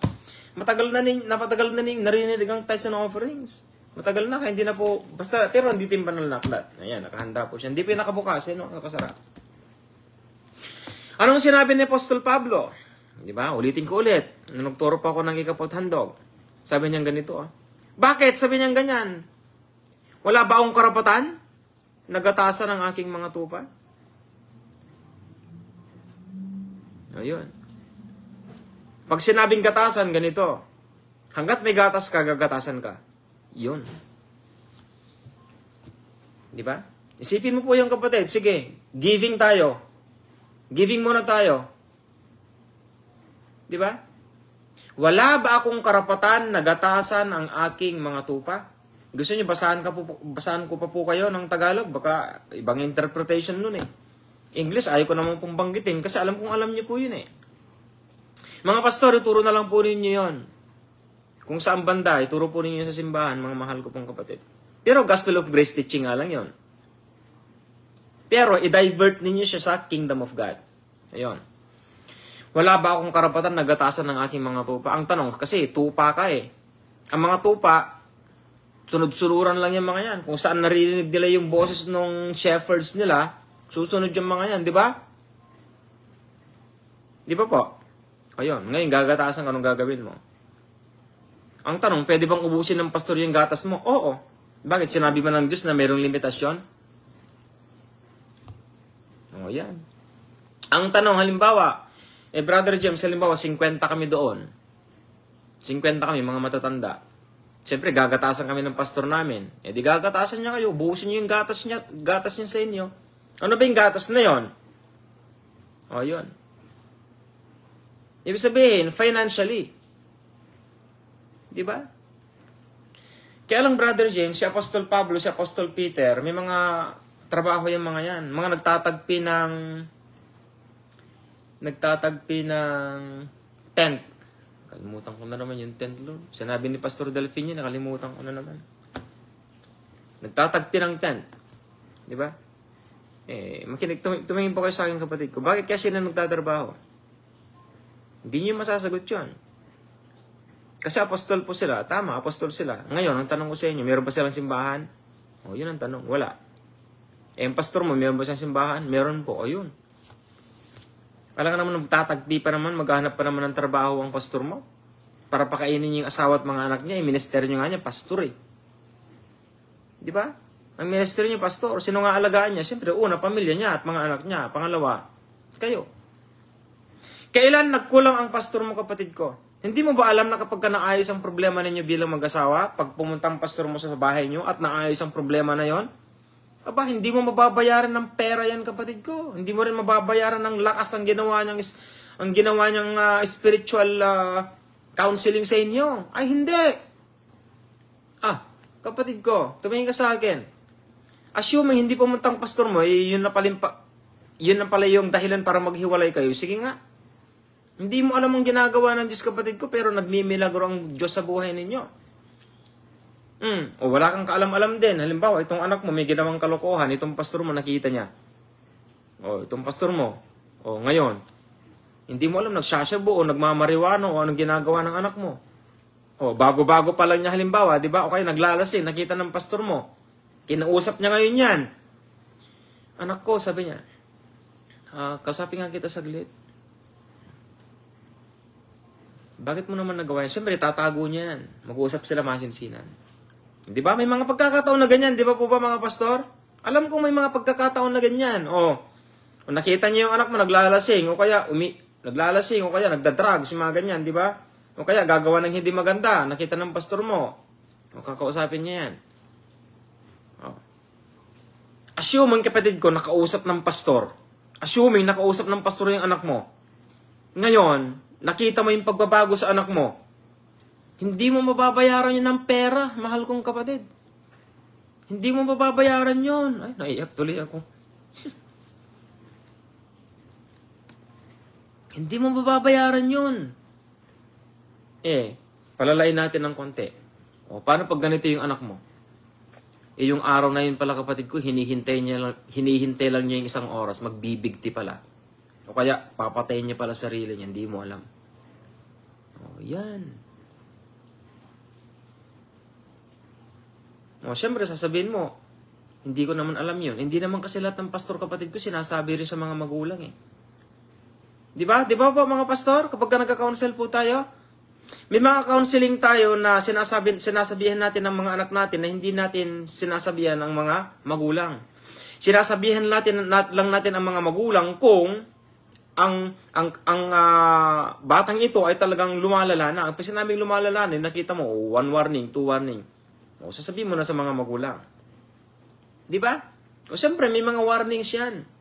Matagal na narinig ang tithes and offerings. Matagal na, kaya hindi na po, basta, pero hindi din banal na aklat. Ayan, nakahanda po siya. Hindi po yung nakabukas, nakasara. Anong sinabi ni Apostol Pablo? Di ba? Ulitin ko ulit. Nagturo pa ako ng ikapot handog. Sabi niya ganito, Bakit? Sabi niya ganyan. Wala ba akong karapatan? Nagatasan ang aking mga tupa? Ayun. Pag sinabing gatasan, ganito. Hanggat may gatas ka, gagatasan ka. Yun. Di ba? Isipin mo po yung kapatid. Sige, giving tayo. Giving muna tayo. Di ba? Wala ba akong karapatan na gatasan ang aking mga tupa? Gusto niyo basahan ko pa po kayo ng Tagalog? Baka ibang interpretation nun eh. English, ayaw ko naman pong banggitin kasi alam niyo po yun eh. Mga pastor, ituro na lang po ninyo yun. Kung saan banda, ituro po ninyo sa simbahan, mga mahal ko pong kapatid. Pero Gospel of Grace teaching nga lang yun. Pero i-divert ninyo siya sa Kingdom of God. Ayun. Wala ba akong karapatan na gatasan ng aking mga tupa? Ang tanong, kasi tupa ka eh. Ang mga tupa, sunod-suluran lang yung mga yan. Kung saan naririnig nila yung boses ng shepherds nila, susunod yung mga yan, di ba? Di ba po? Ayun, ngayon gagatasan, anong gagawin mo? Ang tanong, pwede bang ubusin ng pastor yung gatas mo? Oo. Bakit? Sinabi ba ng Diyos na mayroong limitasyon? O, yan. Ang tanong, halimbawa, Brother James, halimbawa, 50 kami doon. 50 kami, mga matatanda. Siyempre, gagatasan kami ng pastor namin. Eh, di gagatasan niya kayo. Buhusin niyo yung gatas niya sa inyo. Ano ba yung gatas na yon? O, yun. Ibig sabihin, financially. Di ba? Kaya lang, Brother James, si Apostol Pablo, si Apostol Peter, may mga trabaho yung mga yan. Mga nagtatagpi ng tent. Kalimutan ko na naman yung tent, Lord. Sinabi ni Pastor Delphine, nakalimutan ko na naman. Nagtatagpi ng tent. Di ba? Tumingin po kayo sa akin, kapatid ko. Bakit kaya sila nagtatrabaho? Hindi niyo masasagot yun. Kasi apostol po sila. Tama, apostol sila. Ngayon, ang tanong ko sa inyo, meron ba silang simbahan? O, yun ang tanong. Wala. Yung pastor mo, meron ba silang simbahan? Meron po. O, yun. Alam ka naman, magtatagpi pa naman, maghahanap pa naman ng trabaho ang pastor mo. Para pakainin niyo yung asawa at mga anak niya. Yung ministeryo niya nga niya, pastor eh. Di ba? Ang ministeryo niya, pastor. Sino nga alagaan niya? Siyempre, una, pamilya niya at mga anak niya. Pangalawa, kayo. Kailan nagkulang ang pastor mo, kapatid ko? Hindi mo ba alam na kapag ka naayos ang problema ninyo bilang mag-asawa, pag pumunta ang pastor mo sa bahay niyo at naayos ang problema na yon, aba, hindi mo mababayaran ng pera yan, kapatid ko. Hindi mo rin mababayaran ng lakas ang ginawa niyang spiritual counseling sa inyo. Ay, hindi. Kapatid ko, tumingin ka sa akin. Assuming hindi pumunta ang pastor mo, yun na pala yung dahilan para maghiwalay kayo. Sige nga. Hindi mo alam ang ginagawa ng Diyos, kapatid ko, pero nagmimilagro ang Diyos sa buhay ninyo. O wala kang kaalam-alam din. Halimbawa, itong anak mo may ginawang kalokohan, itong pastor mo nakita niya. O, itong pastor mo. O, ngayon, hindi mo alam, nagsasyabu o nagmamariwano o anong ginagawa ng anak mo. O, bago-bago pa lang niya halimbawa, di ba? O kaya naglalasin, nakita ng pastor mo. Kinausap niya ngayon yan. Anak ko, sabi niya, kausapin nga kita saglit. Bakit mo naman nagawa yan? Siyempre, tatago niya yan. Mag-uusap sila masinsinan. Di ba? May mga pagkakataon na ganyan. Di ba po ba, mga pastor? Alam ko may mga pagkakataon na ganyan. O nakita niyo yung anak mo naglalasing, o kaya naglalasing, o kaya nagdadrugs, mga ganyan, di ba? O kaya gagawa ng hindi maganda. Nakita ng pastor mo. O kakausapin niya yan. Assuming, kapatid ko, nakausap ng pastor. Assuming, nakausap ng pastor yung anak mo. Ngayon, nakita mo yung pagbabago sa anak mo. Hindi mo mababayaran yun ng pera, mahal kong kapatid. Hindi mo mababayaran yun. Ay, naiyak tuloy ako. Hindi mo mababayaran yun. Palalain natin ng konti. O, paano pag ganito yung anak mo? Yung araw na yun pala, kapatid ko, hinihintay lang niya yung isang oras, magbibigti pala. O kaya, papatayin niya pala sarili niya, hindi mo alam. O, yan. O, syempre, sasabihin mo, hindi ko naman alam yun. Hindi naman kasi lahat ng pastor, kapatid ko, sinasabi rin sa mga magulang eh. Di ba? Di ba po, mga pastor? Kapag ka nagka-counsel po tayo, may mga counseling tayo na sinasabihan natin ng mga anak natin na hindi natin sinasabihan ng mga magulang. Sinasabihan lang natin ang mga magulang kung ang batang ito ay talagang lumalala na. Pag sinabing lumalala na, nakita mo, 1 warning, 2 warning. O, sasabihin mo na sa mga magulang. Di ba? O, siyempre, may mga warnings yan.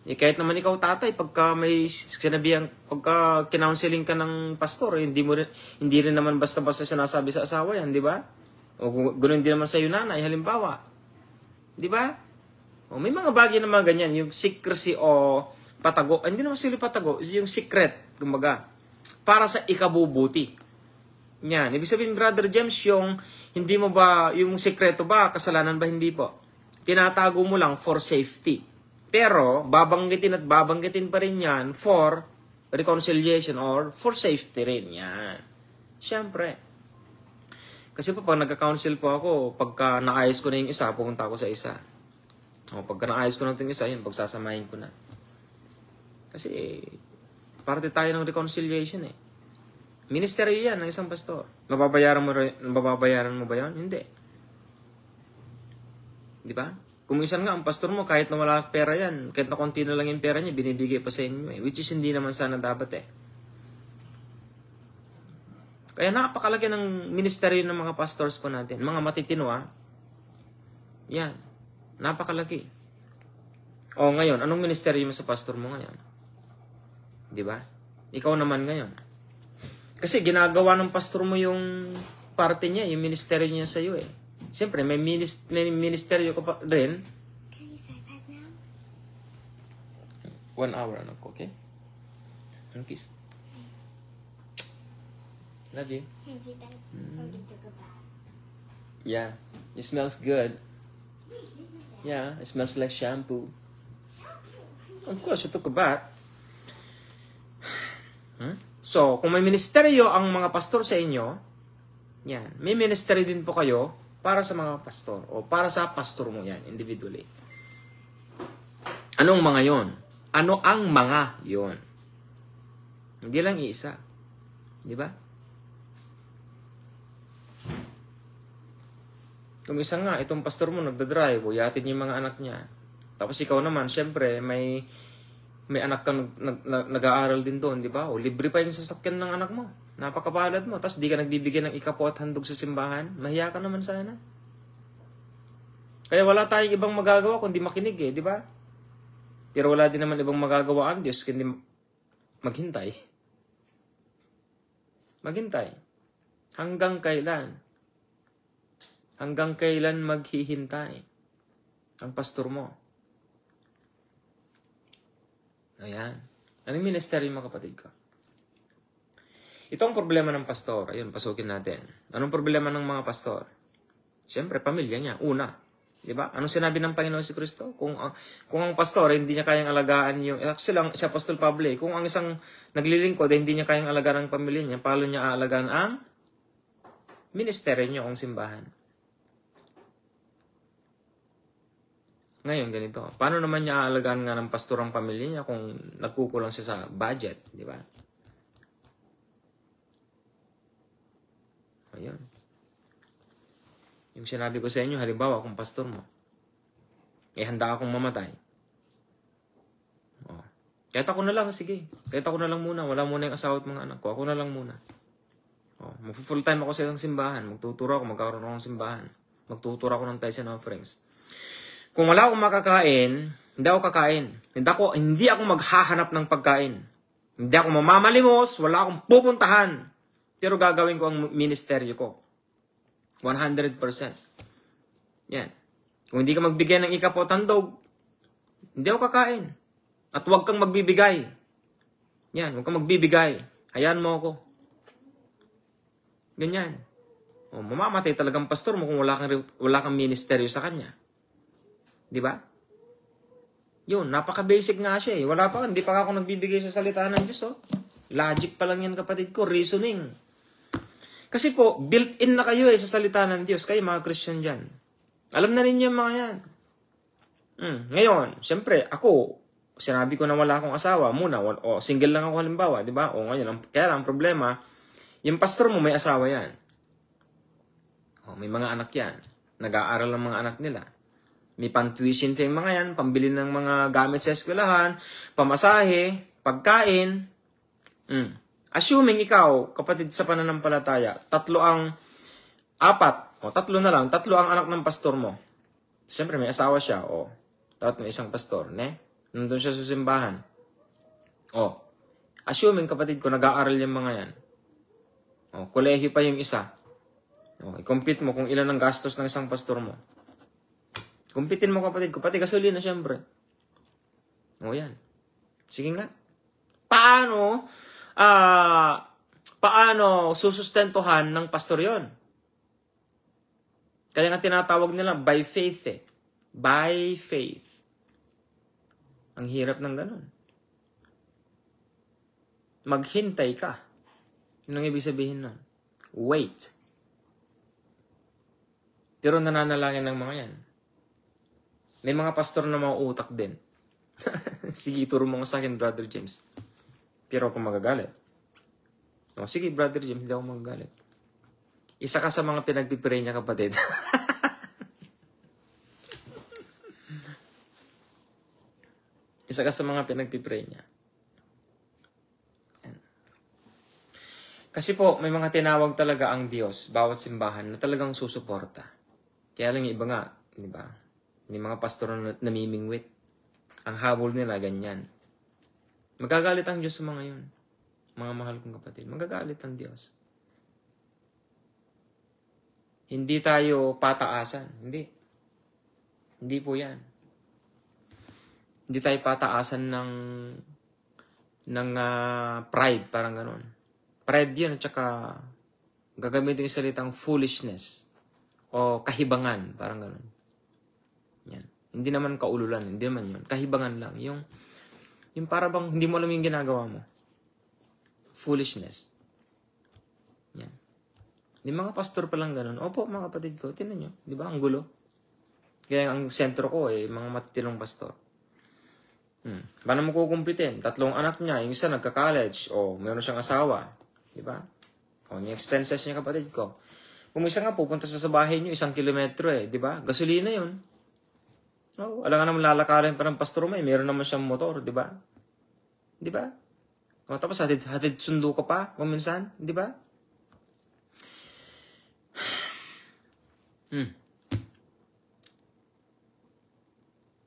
Kahit naman ikaw, tatay, pagka may sinabihan, pagka kinounseling ka ng pastor, hindi rin naman basta-basta sinasabi sa asawa yan, di ba? O, ganoon din naman sa iyo, nanay, halimbawa. Di ba? O, may mga bagay na mga ganyan, yung secrecy o patago. Hindi naman sila patago, yung secret, kumbaga, para sa ikabubuti. Yan. Ibig sabihin, Brother James, yung hindi mo ba, yung sekreto ba, kasalanan ba, hindi po? Tinatago mo lang for safety. Pero, babanggitin pa rin yan for reconciliation or for safety rin. Yan. Siyempre. Kasi po, pag nagka-counsel po ako, pagka naayos ko na yung isa, pumunta ako sa isa. O, pagka naayos ko na yung isa, yun, pagsasamahin ko na. Kasi, parte tayo ng reconciliation eh. Ministeryo yan ng isang pastor. Mababayaran mo ba yan? Hindi. Di ba? Kung minsan nga, ang pastor mo, kahit na wala pera yan, kahit na konti na lang yung pera niya, binibigay pa sa inyo eh. Which is hindi naman sana dapat eh. Kaya napakalaki ng ministeryo ng mga pastors po natin. Mga matitino, Yan. Napakalaki. O ngayon, anong ministeryo mo sa pastor mo ngayon? Di ba? Ikaw naman ngayon. Kasi ginagawa ng pastor mo yung parte niya, yung ministeryo niya sa iyo eh. Siyempre, may ministeryo ka pa rin. Can you say that now? 1 hour, anak ko, okay? Ang kiss. Love you. Thank you, Dad. I'm going to go back. Yeah, it smells good. Yeah, it smells like shampoo. Of course, you took a bath. So, kung may ministeryo ang mga pastor sa inyo, yan, may ministeryo din po kayo para sa mga pastor o para sa pastor mo yan, individually. Anong mga yon? Ano ang mga yon? Hindi lang iisa. Di ba? Kung isa nga, itong pastor mo nagdadrive o yatid yung mga anak niya. Tapos ikaw naman, syempre, may anak kang nag-aaral din doon, di ba? O libre pa yung sasakyan ng anak mo. Napakapalad mo. Tapos di ka nagbibigay ng ikapo at handog sa simbahan. Mahiya ka naman sana. Kaya wala tayong ibang magagawa kundi makinig di ba? Pero wala din naman ibang magagawa ang Diyos kundi maghintay. Maghintay. Hanggang kailan? Hanggang kailan maghihintay ang pastor mo? Ayan. Anong ministeryo mga kapatid ko? Ito ang problema ng pastor. Ayun, pasukin natin. Anong problema ng mga pastor? Siyempre, pamilya niya. Una. Diba? Anong sinabi ng Panginoon si Kristo? Kung ang pastor, hindi niya kayang alagaan yung... Actually, si Apostol Pablo, kung ang isang naglilingkod, hindi niya kayang alagaan ang pamilya niya, paano niya aalagaan ang ministeryo niya o ang simbahan? Ngayon, ganito. Paano naman niya aalagaan nga ng pastor ang pamilya niya kung nagkukulang siya sa budget, di ba? Ayun. Yung sinabi ko sa inyo, halimbawa, kung pastor mo, handa akong mamatay. Kahit ako na lang, sige. Kahit ako na lang muna. Wala muna yung asawa at mga anak ko. Ako na lang muna. Mag-full time ako sa isang simbahan. Magtuturo ako, magkakaroon ako ng simbahan. Magtuturo ako ng tithes and offerings. Kung wala akong makakain, hindi ako kakain. Hindi ako maghahanap ng pagkain. Hindi ako mamamalimos, wala akong pupuntahan. Pero gagawin ko ang ministeryo ko. 100%. Yan. Kung hindi ka magbigay ng ikapo at handog, hindi ako kakain. At huwag kang magbibigay. Yan, huwag kang magbibigay. Hayaan mo ako. Ganyan. Mamamatay talagang pastor mo kung wala kang ministeryo sa kanya. Di ba? Yun, napaka-basic nga siya Wala pa, hindi pa ako nagbibigay sa salita ng Diyos Logic pa lang yan kapatid ko, reasoning. Kasi po, built-in na kayo sa salita ng Diyos. Kayo mga Christian dyan. Alam na ninyo yung mga yan. Ngayon, siyempre, ako, sinabi ko na wala akong asawa muna, o single lang ako halimbawa, di ba? O ngayon, kaya lang, problema, yung pastor mo may asawa yan. May mga anak yan. Nag-aaral ang mga anak nila. May pang-tuition yung mga yan, pambili ng mga gamit sa eskwelahan, pamasahe, pagkain. Assuming ikaw, kapatid sa pananampalataya, 3 ang anak ng pastor mo. Siyempre may asawa siya, dapat may isang pastor, nandun siya sa simbahan. Assuming kapatid ko, nag-aaral yung mga yan. Kolehiyo pa yung isa. I-compute mo kung ilan ang gastos ng isang pastor mo. Kumpitin mo kapatid ko, pati gasolina siyempre. Yan. Sige nga. Paano susustentuhan ng pastor yon? Kaya nga tinatawag nila by faith By faith. Ang hirap ng ganun. Maghintay ka. Yun ang ibig sabihin nun. Wait. Pero nananalangin ng mga yan. May mga pastor na mga utak din. Sige, turo mo sa akin, Brother James. Pero ako magagalit. Sige, Brother James, hindi ako magagalit. Isa ka sa mga pinagpipray niya, kapatid. Isa ka sa mga pinagpipray niya. Kasi po, may mga tinawag talaga ang Diyos, bawat simbahan, na talagang susuporta. Kaya lang yung iba nga, di ba? Yung mga pastor na namimingwit. Ang habol nila, ganyan. Magagalit ang Diyos sa mga yun. Mga mahal kong kapatid, magagalit ang Diyos. Hindi tayo pataasan. Hindi. Hindi po yan. Hindi tayo pataasan ng pride, parang ganun. Pride yun, at saka gagamitin yung salitang foolishness o kahibangan, parang ganun. Yan. Hindi naman kaululan, hindi naman yun. Kahibangan lang. Yung para bang hindi mo alam yung ginagawa mo. Foolishness. Yan. Di mga pastor pa lang ganun. Opo, mga kapatid ko, tinan nyo. Di ba? Ang gulo. Kaya ang sentro ko mga matitilong pastor. Paano mo kukumpitin? 3 anak niya, yung isa nagka-college, o meron siyang asawa. Di ba? O yung expenses niya, kapatid ko. Kung isa nga pupunta sa bahay niyo, 1 kilometro di ba? Gasolina yun. Oh, alam nga naman lalakarin pa ng pastor mo, meron naman siyang motor, di ba? Di ba? O, tapos hatid sundo ka pa, kung minsan, di ba?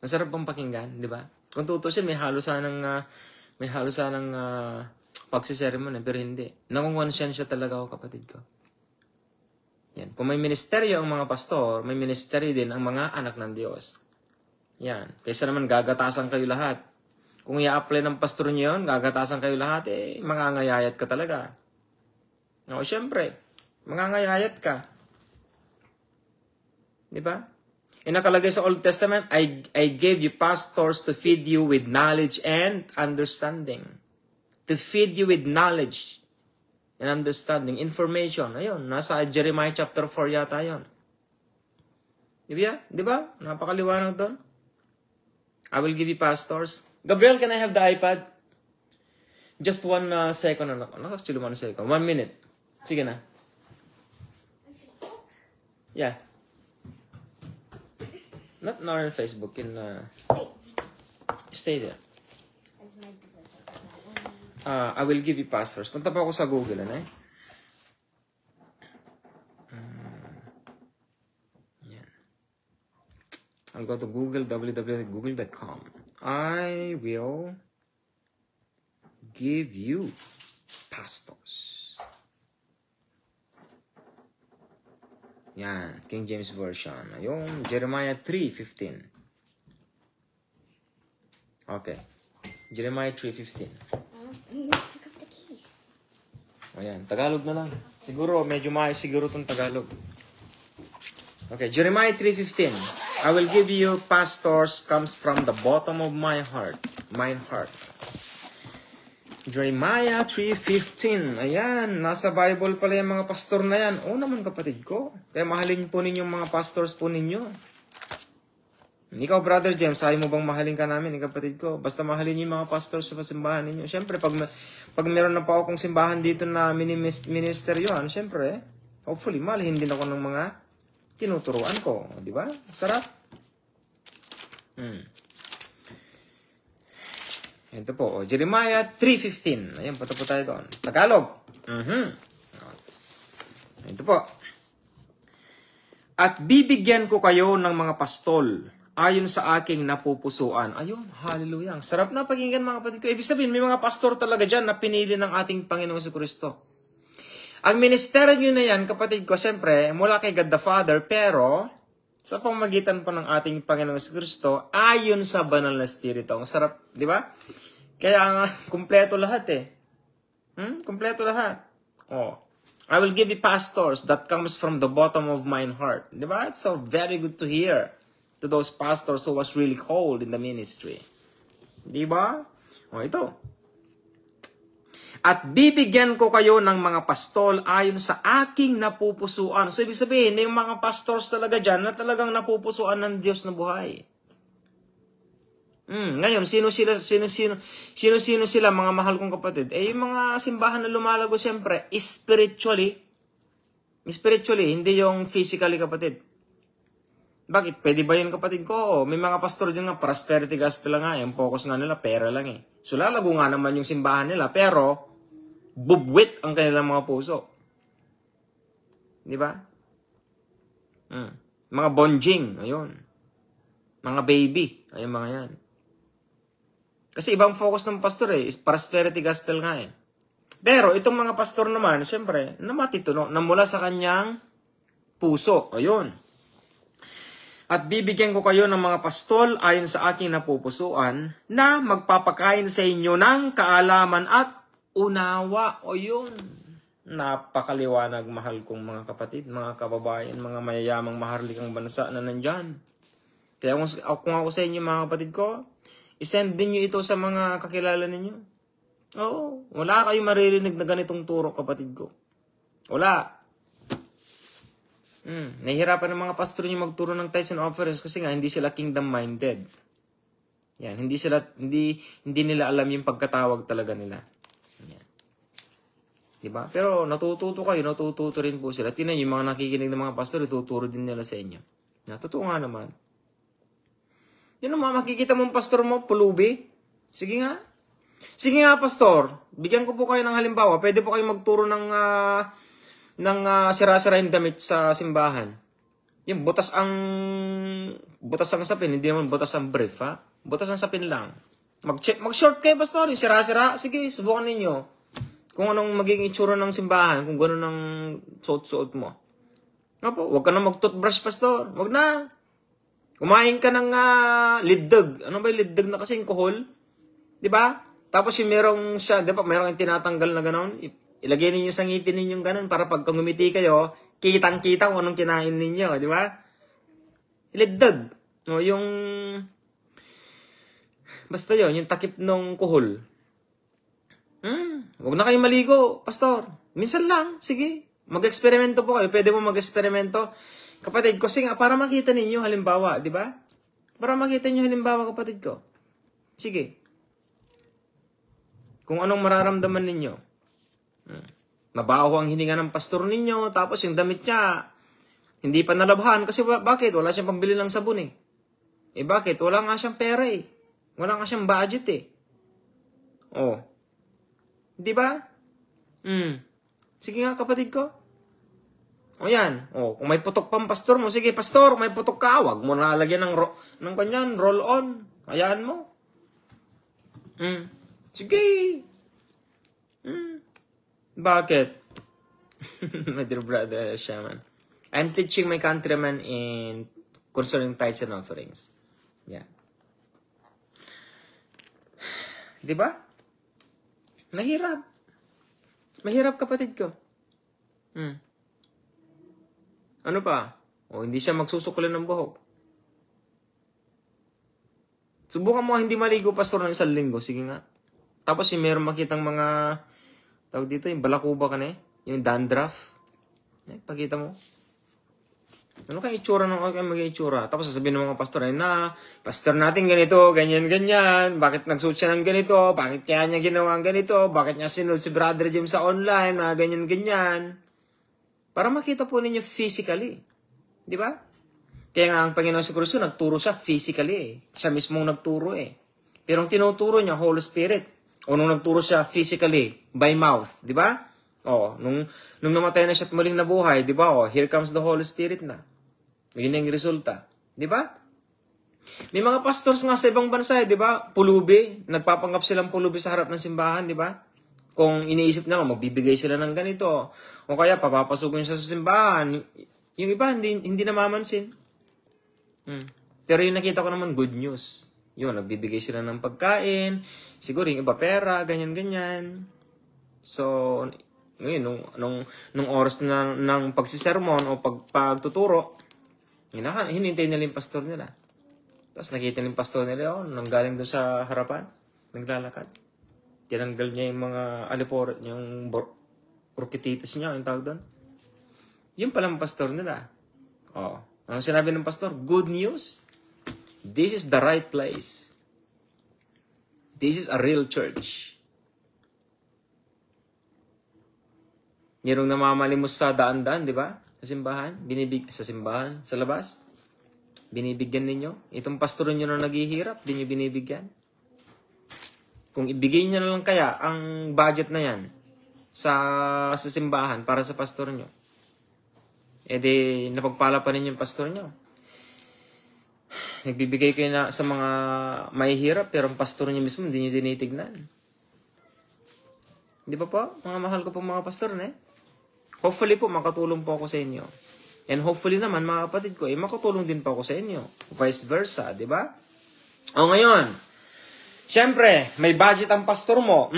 Masarap bang pakinggan, di ba? Kung tutusin, may halo sanang pagsisermon, pero hindi. Nakongonsensya talaga ako, kapatid ko. Yan. Kung may ministeryo ang mga pastor, may ministeryo din ang mga anak ng Diyos. Yan. Kaysa naman gagatasan kayo lahat. Kung i-apply ng pastor niyo yun, gagatasan kayo lahat, mangangayayat ka talaga. O, syempre, mangangayayat ka. Di ba? Nakalagay sa Old Testament, I gave you pastors to feed you with knowledge and understanding. To feed you with knowledge and understanding. Information. Ayun, nasa Jeremiah chapter 4 yata yun. Di ba? Napakaliwanag doon. I will give you pastors. Gabriel, can I have the iPad? Just 1 second. Actually, 1 second. 1 minute. Sige na. Yeah. Not on Facebook. Stay there. I will give you pastors. Punta pa ako sa Google. Yan. I'll go to Google, www.google.com. I will give you pastors. Yan, King James Version. Yung Jeremiah 3:15. Okay. Jeremiah 3:15. Took off the keys. Ayan, Tagalog na lang. Siguro, medyo maayos siguro itong Tagalog. Okay, Jeremiah 3:15. I will give you pastors comes from the bottom of my heart. Mine heart. Jeremiah 3:15. Ayan, nasa Bible pala yung mga pastor na yan. Oo naman, kapatid ko. Kaya mahalin po ninyo mga pastors po ninyo. Ikaw, Brother James, ayaw mo bang mahalin ka namin, kapatid ko? Basta mahalin yung mga pastors sa simbahan ninyo. Siyempre, pag meron na pa akong simbahan dito na ministeryohan, siyempre, hopefully, mahalin din ako ng mga tinuturuan ko. Di ba? Sarap. Ito po, Jeremiah 3:15. Ayan, punta po tayo doon. Tagalog. Ito po. At bibigyan ko kayo ng mga pastol ayon sa aking napupusuan. Ayun, hallelujah. Sarap na pakinggan, mga kapatid ko. Ibig sabihin, may mga pastor talaga dyan na pinili ng ating Panginoong Jesucristo. Ang ministeryo nyo na yan, kapatid ko, siyempre, mula kay God the Father, pero sa pamamagitan po ng ating Panginoong Jesucristo, ayon sa banal na Espiritu. Ang sarap, di ba? Kaya kumpleto lahat kumpleto lahat. I will give you pastors that comes from the bottom of mine heart. Di ba? It's so very good to hear to those pastors who was really called in the ministry. Di ba? Ito. At bibigyan ko kayo ng mga pastol ayon sa aking napupusuan. So, ibig sabihin, may mga pastors talaga dyan na talagang napupusuan ng Diyos na buhay. Ngayon, sino sila mga mahal kong kapatid? Yung mga simbahan na lumalago siyempre, spiritually, hindi yung physically, kapatid. Bakit? Pwede ba yun, kapatid ko? May mga pastor dyan nga, prosperity gospel lang nga, yung focus nga nila, pera lang So, lalago nga naman yung simbahan nila, pero bubwit ang kanilang mga puso. Di ba? Mga bonjing, ayun. Mga baby, ayun mga yan. Kasi ibang focus ng pastor is prosperity gospel nga eh. Pero itong mga pastor naman, siyempre, na mula sa kanyang puso. Ayun. At bibigyan ko kayo ng mga pastol ayon sa aking napupusuan na magpapakain sa inyo ng kaalaman at unawa. O yun. Napakaliwanag, mahal kong mga kapatid, mga kababayan, mga mayayamang maharlikang bansa na nandyan. Kaya kung ako sa inyo mga kapatid ko, isend din nyo ito sa mga kakilala ninyo. Oo, wala kayong maririnig na ganitong turo, kapatid ko. Wala. Nahihirapan ng mga pastor niyo magturo ng tithes and offerings kasi nga hindi sila kingdom-minded. Yan, hindi nila alam yung pagkatawag talaga nila. Yan. Diba? Pero natututo rin po sila. Tingnan yung mga nakikinig ng mga pastor, ituturo din nila sa inyo. Totoo nga naman. Yan ang mga makikita mong pastor mo, pulubi. Sige nga, pastor. Bigyan ko po kayo ng halimbawa. Pwede po kayo magturo ng sira-sira yung damit sa simbahan. Yung butas ang sapin. Hindi naman butas ang brief, ha? Butas ang sapin lang. Mag-short kayo, pastor. Yung sira-sira. Sige, subukan ninyo. Kung anong magiging itsura ng simbahan. Kung gano'n ang suot-suot mo. Opo, huwag ka na mag-toothbrush, pastor. Huwag na. Kumain ka ng liddag. Ano ba yung liddag na kasing kuhol? Diba? Tapos yung merong yung tinatanggal na gano'n, ilagay ninyo sa ngipin ninyong gano'n para pag ngumiti kayo, kitang-kita kung anong kinain ninyo, di ba? Iliddag. No, basta yung takip ng kuhol. Huwag na kayong maligo, pastor. Minsan lang, sige. Mag-eksperimento po kayo. Pwede mo mag-eksperimento. Kapatid ko, sige nga, para makita ninyo halimbawa, di ba? Para makita ninyo halimbawa, kapatid ko. Sige. Kung anong mararamdaman ninyo. Mabaho ang hininga ng pastor ninyo, tapos yung damit niya, hindi pa nalabhan. Kasi bakit? Wala siyang pambili ng sabon eh. Bakit? Wala nga siyang pera eh. Wala nga siyang budget eh. Oh. Di ba? Sige nga, kapatid ko. O yan. O, kung may putok pang pastor mo, sige, pastor, may putok ka. Huwag mo nalagyan ng kanyan, roll on. Hayaan mo. Sige. Bakit? My dear brother, Shaman. I'm teaching my countrymen in concerning tithes and offerings. Yeah. Diba? Mahirap. Mahirap, kapatid ko. Ano pa? O, hindi siya magsusukulan ng buhok. Subukan mo hindi maligo, pastor, ng isang linggo. Sige nga. Tapos yung meron makitang mga, tawag dito, yung balakuba ka na eh. Yung dandruff. Pakita mo. Ano kaya itsura ng maging itsura? Tapos sasabihin ng mga pastor, pastor natin ganito, ganyan. Bakit nagsuot siya ng ganito? Bakit kaya niya ginawa ang ganito? Bakit niya sinunod si Brother Jim sa online? Ganyan. Para makita po ninyo physically. Di ba? Kaya nga ang Panginoon si Kristo, nagturo siya physically eh. Siya mismong nagturo eh. Pero ang tinuturo niya, Holy Spirit. O nung nagturo siya physically, by mouth, di ba? O, nung namatay na siya at muling nabuhay, di ba? O, here comes the Holy Spirit na. Yun ang resulta. Di ba? May mga pastors nga sa ibang bansa, di ba? Pulubi. Nagpapanggap silang pulubi sa harap ng simbahan, di ba? Kung iniisip na magbibigay sila ng ganito. O kaya, papapasukin siya sa simbahan. Yung iba, hindi namamansin. Pero yung nakita ko naman, good news. Yun, nagbibigay sila ng pagkain, siguro yung iba pera, ganyan. So, ngayon, nung oras ng pagsisermon o pagtuturo, hinintay nila yung pastor nila. Tapos nakita ng pastor nila, nanggaling doon sa harapan, naglalakad. Tinanggal niya yung mga alipor, yung orkititis niya, yung tawag doon. Yung palang pastor nila. Anong sinabi ng pastor? Good news. This is the right place. This is a real church. Merong namamalimos sa daan-daan, di ba? Sa simbahan. Sa labas. Binibigyan ninyo. Itong pastor nyo na naghihirap, di nyo binibigyan. Kung ibigay nyo na lang kaya ang budget na yan, sa simbahan para sa pastor nyo. E di, napagpala pa ninyo yung pastor nyo. Nagbibigay kayo na sa mga mahihirap, pero ang pastor nyo mismo hindi nyo tinitignan. Di ba po? Mga mahal ko po mga pastor na eh. Hopefully po, makatulong po ako sa inyo. And hopefully naman, mga kapatid ko, makatulong din po ako sa inyo. Vice versa, di ba? O ngayon, syempre, may budget ang pastor mo.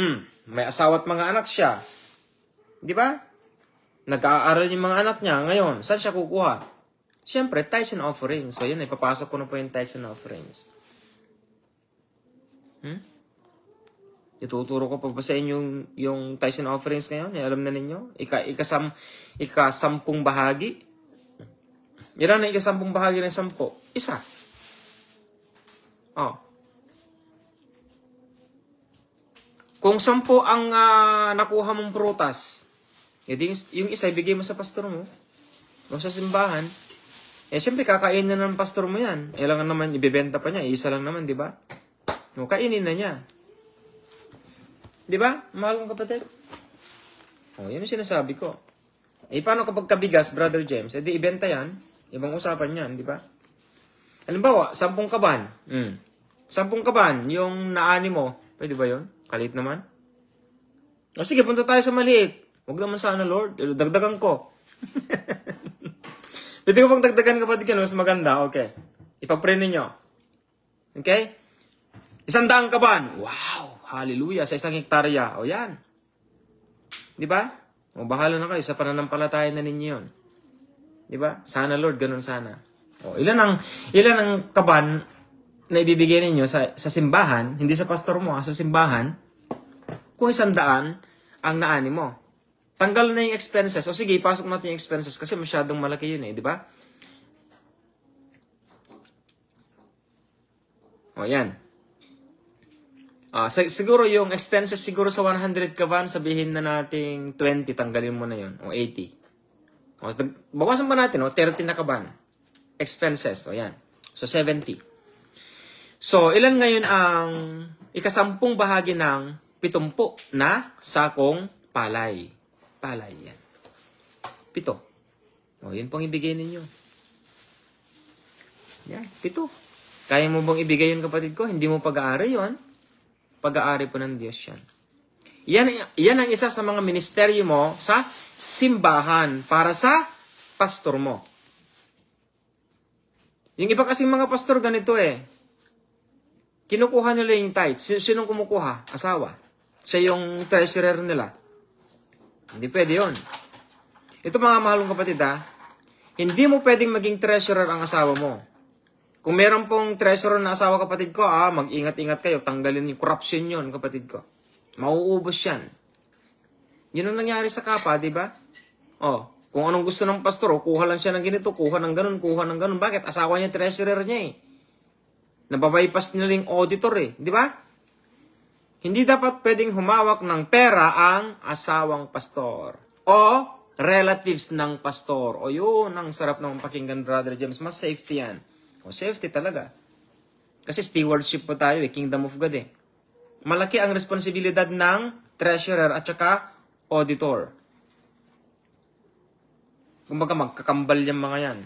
May asawa at mga anak siya. Di ba? Nag-aaral yung mga anak niya. Ngayon, saan siya kukuha? Syempre, tithes and offerings. So yun, ipapasok ko na po yung tithes and offerings. Ituturo ko pa ba sa inyo yung tithes and offerings ngayon? Alam na ninyo? Ika-10 bahagi. Ilan na ika-10 bahagi ng 10? Isa. Kung 10 ang nakuha mong prutas, edi yung isa ibigay mo sa pastor mo o sa simbahan, siyempre kakainin na ng pastor mo yan. Lang naman, ibibenta pa niya, isa lang naman, di ba? No, kainin na niya. Di ba? Mahal kong kapatid. Yun yung sinasabi ko. Paano kapag kabigas, Brother James? Edi ibenta yan. Ibang usapan yan, di ba? Halimbawa, 10 kaban. 10 kaban, yung naani mo, pwede ba yun? Kalit naman. O sige, punta tayo sa maliit. Huwag naman sana, Lord. Dagdagan ko. Pwede ko pang dagdagan kapatid yan, mas maganda. Okay. Ipag-pray ninyo. Okay? 100 kaban. Wow! Hallelujah! Sa 1 hektarya. O yan. Di ba? O bahala na kayo sa pananampalataya na ninyo yun. Di ba? Sana, Lord, ganun sana. O, ilan ang kaban na ibibigay ninyo sa simbahan, hindi sa pastor mo, sa simbahan, kung 100 ang naani mo. Tanggal na yung expenses. O sige, ipasok natin yung expenses kasi masyadong malaki yun di ba? O, yan. Siguro yung expenses siguro sa 100 kaban, sabihin na nating 20, tanggalin mo na yun. O 80. O, bawasan pa natin, 30 na kaban. Expenses. O, yan. So, 70. So, ilan ngayon ang ika-10 bahagi ng 70 na sakong palay? Palay yan. 7. O, yun pong ibigay ninyo. Yan, 7. Kaya mo bang ibigay yun, kapatid ko? Hindi mo pag-aari yun. Pag-aari po ng Diyos yan. Yan ang isa sa mga ministeryo mo sa simbahan para sa pastor mo. Yung iba kasing mga pastor ganito kinukuha nila yung tithes. Sinong kumukuha? Asawa. Siya yung treasurer nila. Hindi pwede yun. Ito mga mahalong kapatid hindi mo pwedeng maging treasurer ang asawa mo. Kung meron pong treasurer na asawa kapatid ko, mag-ingat-ingat kayo. Tanggalin yung corruption yun kapatid ko. Mauubos yan. Yun ang nangyari sa kapa, di ba? Kung anong gusto ng pastor, kuha lang siya ng ganito, kuha ng ganun, kuha ng ganun. Bakit? Asawa niya treasurer niya Nababypass nila yung auditor di ba? Hindi dapat pwedeng humawak ng pera ang asawang pastor o relatives ng pastor. O yun, ang sarap ng pakinggan, Brother James. Mas safety yan. O safety talaga. Kasi stewardship po tayo Kingdom of God Malaki ang responsibilidad ng treasurer at saka auditor. Kumbaga magkakambal yung mga yan.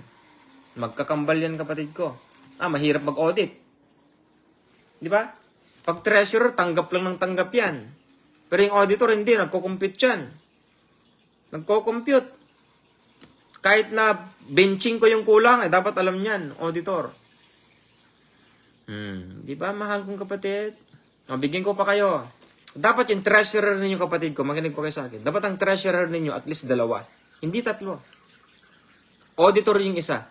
Magkakambal yan kapatid ko. Mahirap mag-audit. Di ba? Pag treasurer, tanggap lang ng tanggap yan. Pero yung auditor, hindi. Nagko-compute yan. Nagko-compute. Kahit na benching ko yung kulang, dapat alam niyan, auditor. Di ba, mahal kong kapatid? Bigyan ko pa kayo. Dapat yung treasurer ninyo, kapatid ko, makinig po kayo sa akin. Dapat ang treasurer ninyo, at least 2. Hindi 3. Auditor yung isa.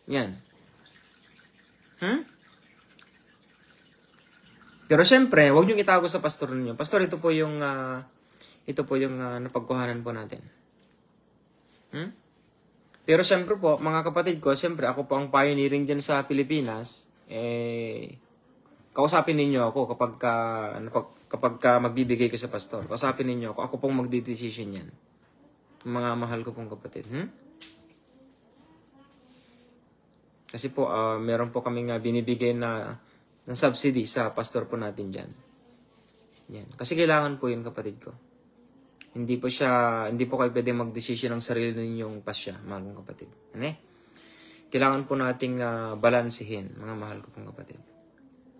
Yan. Pero syempre, huwag niyong itago sa pastor ninyo. Pastor, ito po yung napagkuhanan po natin. Pero syempre po, mga kapatid ko, syempre ako po ang pioneering dyan sa Pilipinas. Kausapin ninyo ako kapag magbibigay ko sa pastor. Kausapin ninyo ako. Ako pong magdidesisyon yan. Mga mahal ko pong kapatid. Kasi po, meron po kaming binibigay na ng subsidy sa pastor po natin dyan. Yan. Kasi kailangan po yun, kapatid ko. Hindi po kayo pwedeng mag-desisyon ng sarili ninyong pasya, mga kong kapatid. Ano? Kailangan po nating balansehin, mga mahal ko pong kapatid.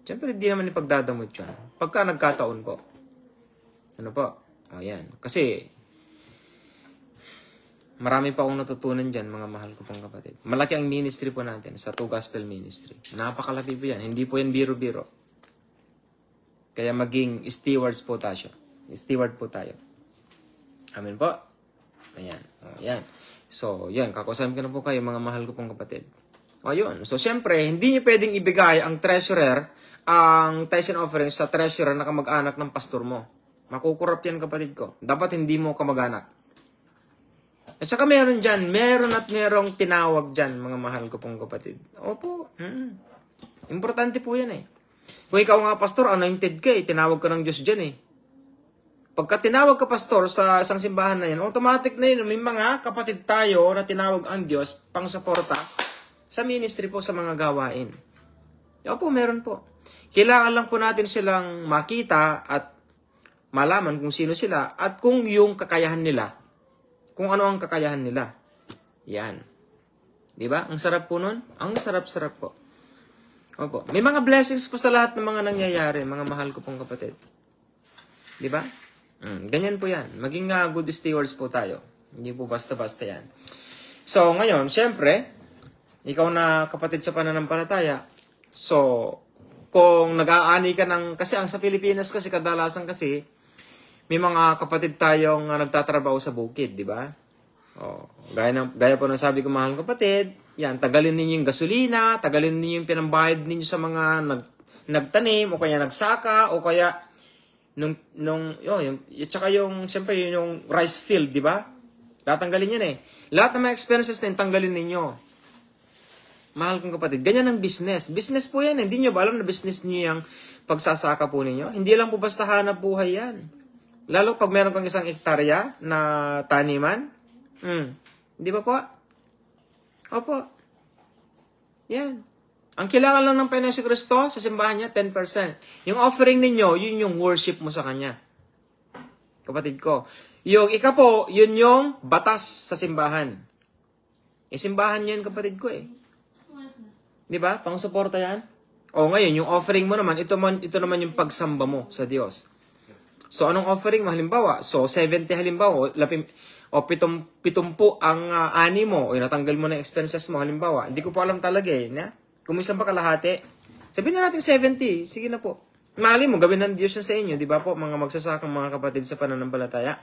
Siyempre, hindi naman ipagdadamot yun. Pagka nagkataon po. Ano po? O, yan. Kasi, marami pa akong natutunan dyan, mga mahal ko pong kapatid. Malaki ang ministry po natin sa Two Gospel Ministry. Napakalaki po yan. Hindi po yan biro-biro. Kaya maging stewards po tayo. Steward po tayo. Amen po. Ayan. O, yan. So, yan. Kakusahin ko na po kayo, mga mahal ko pong kapatid. O, yun. So, syempre, hindi nyo pwedeng ibigay ang treasurer, ang tithes and offerings sa treasurer na kamag-anak ng pastor mo. Makukurap yan, kapatid ko. Dapat hindi mo kamag-anak. At saka meron dyan, merong tinawag dyan, mga mahal ko pong kapatid. Opo. Importante po yan eh. Kung ikaw nga pastor, anointed ka eh, tinawag ka ng Diyos dyan eh. Pagka tinawag ka pastor sa isang simbahan na yun, automatic na yun, may mga kapatid tayo na tinawag ang Diyos pang suporta sa ministry po sa mga gawain. Opo, meron po. Kailangan lang po natin silang makita at malaman kung sino sila at kung yung kakayahan nila. Kung ano ang kakayahan nila. Yan. Diba? Ang sarap po nun. Ang sarap-sarap po. Opo. May mga blessings po sa lahat ng mga nangyayari, mga mahal ko pong kapatid. Diba? Ganyan po yan. Maging good stewards po tayo. Hindi po basta-basta yan. So, ngayon, syempre, ikaw na kapatid sa pananampalataya, so, kung nag-aani ka ng, kasi ang sa Pilipinas kasi, kadalasan kasi, may mga kapatid tayong nagtatrabaho sa bukid, di ba? Oh, gaya po ng sabi ko, mahal kapatid, yan, tagalin ninyo yung gasolina, tagalin ninyo yung pinambayad ninyo sa mga nagtanim, o kaya nagsaka, o kaya, tsaka yung, siyempre, yung rice field, di ba? Tatanggalin yan eh. Lahat ng mga expenses na tanggalin ninyo. Mahal kong kapatid, ganyan ang business. Business po yan. Hindi nyo ba alam na business nyo yung pagsasaka po ninyo? Hindi lang po basta hanap buhay yan. Lalo pag meron kang 1 hektarya na taniman. Di ba po? Opo. Yan. Ang kailangan lang ng Panginoon si Kristo sa simbahan niya, 10%. Yung offering ninyo, yun yung worship mo sa Kanya. Kapatid ko. Yung ika po, yun yung batas sa simbahan. Simbahan yun, kapatid ko eh. Di ba? Pang-suporta yan. O ngayon, yung offering mo naman, ito naman yung pagsamba mo sa Diyos. So, anong offering mo? Halimbawa, so 70 halimbawa, 70 ang ani mo, o natanggal mo na expenses mo, halimbawa. Hindi ko po alam talaga eh. Kung minsan ba kalahati, sabihin na natin 70. Sige na po. Mali mo, gawin ng Diyos yun sa inyo. Di ba po, mga magsasakang mga kapatid sa pananampalataya.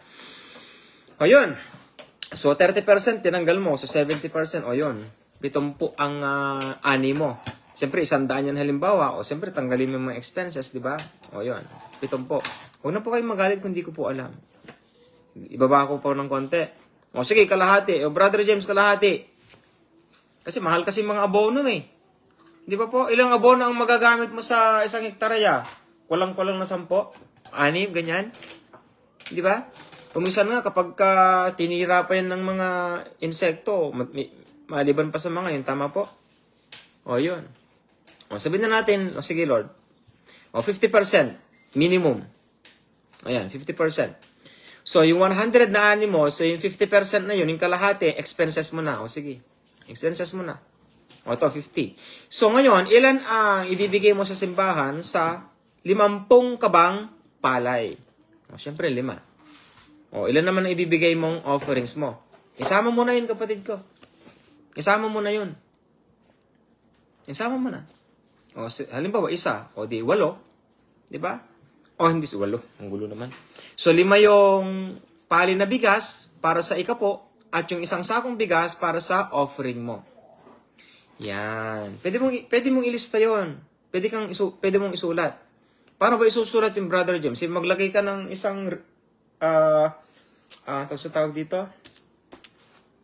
O yun. So, 30% tinanggal mo. So, 70%. O yun. 70 ang ani mo. Siyempre, 100 yan halimbawa. O, siyempre, tanggalin mo mga expenses, di ba? O yun. 70. Huwag na po kayong magalit kung di ko po alam. Ibaba ko po ng konti. O, sige, kalahati. O, Brother James, kalahati. Kasi mahal kasi mga abono eh. Di ba po? Ilang abono ang magagamit mo sa 1 hektarya? Kulang-kulang na 10? 6? Ganyan? Di ba? Kumisan nga kapag tinira pa yan ng mga insekto, maliban pa sa mga yun. Tama po? O, yun. O, sabihin na natin, o sige Lord, o 50% minimum. Ayan, 50%. So, yung 100 na ani mo, so yung 50% na yun, yung kalahati, expenses mo na. O, sige. Expenses mo na. O, ito, 50. So, ngayon, ilan ang ibibigay mo sa simbahan sa 50 kabang palay? O, syempre, 5. O, ilan naman ang ibibigay mong offerings mo? Isama mo na yun, kapatid ko. Isama mo na yun. Isama mo na. O, halimbawa, 1. O, di 8. Di ba? O, hindi 8. Ang gulo naman. So, 5 yung pali na bigas para sa ikapo at yung 1 sakong bigas para sa offering mo. Yan. Pwede mong ilista yon. Pwede mong isulat. Paano ba isusulat yung Brother James? Maglagay ka ng isang sa tawag dito,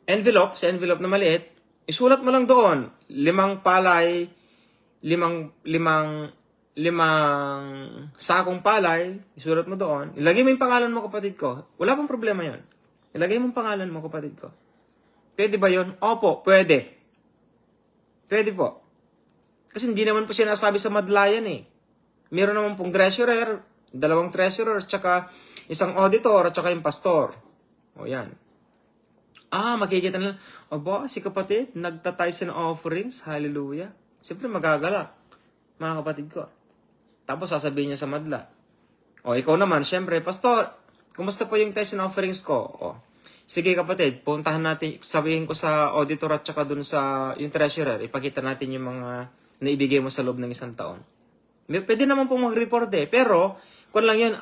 envelope, sa envelope na maliit, isulat mo lang doon, 5 palay, 5 sakong palay, isulat mo doon. Ilagay mo yung pangalan mo, kapatid ko. Wala pang problema yon. Ilagay mo yung pangalan mo, kapatid ko. Pwede ba yon? Opo, pwede. Pwede po. Kasi hindi naman po sinasabi sa madlayan eh. Meron naman pong treasurer, 2 treasurer, tsaka isang auditor, at tsaka yung pastor. O yan. Makikita nila, aba, si kapatid, nagtatithes and offerings, hallelujah. Siyempre magagalak, mga kapatid ko. Tapos sasabihin niya sa madla, o ikaw naman, siyempre, pastor, kumusta po yung tithes and offerings ko? O, sige kapatid, puntahan natin, sabihin ko sa auditor at tsaka dun sa yung treasurer, ipakita natin yung mga naibigay mo sa loob ng 1 taon. Pwede naman pong mag-report pero kung lang yun,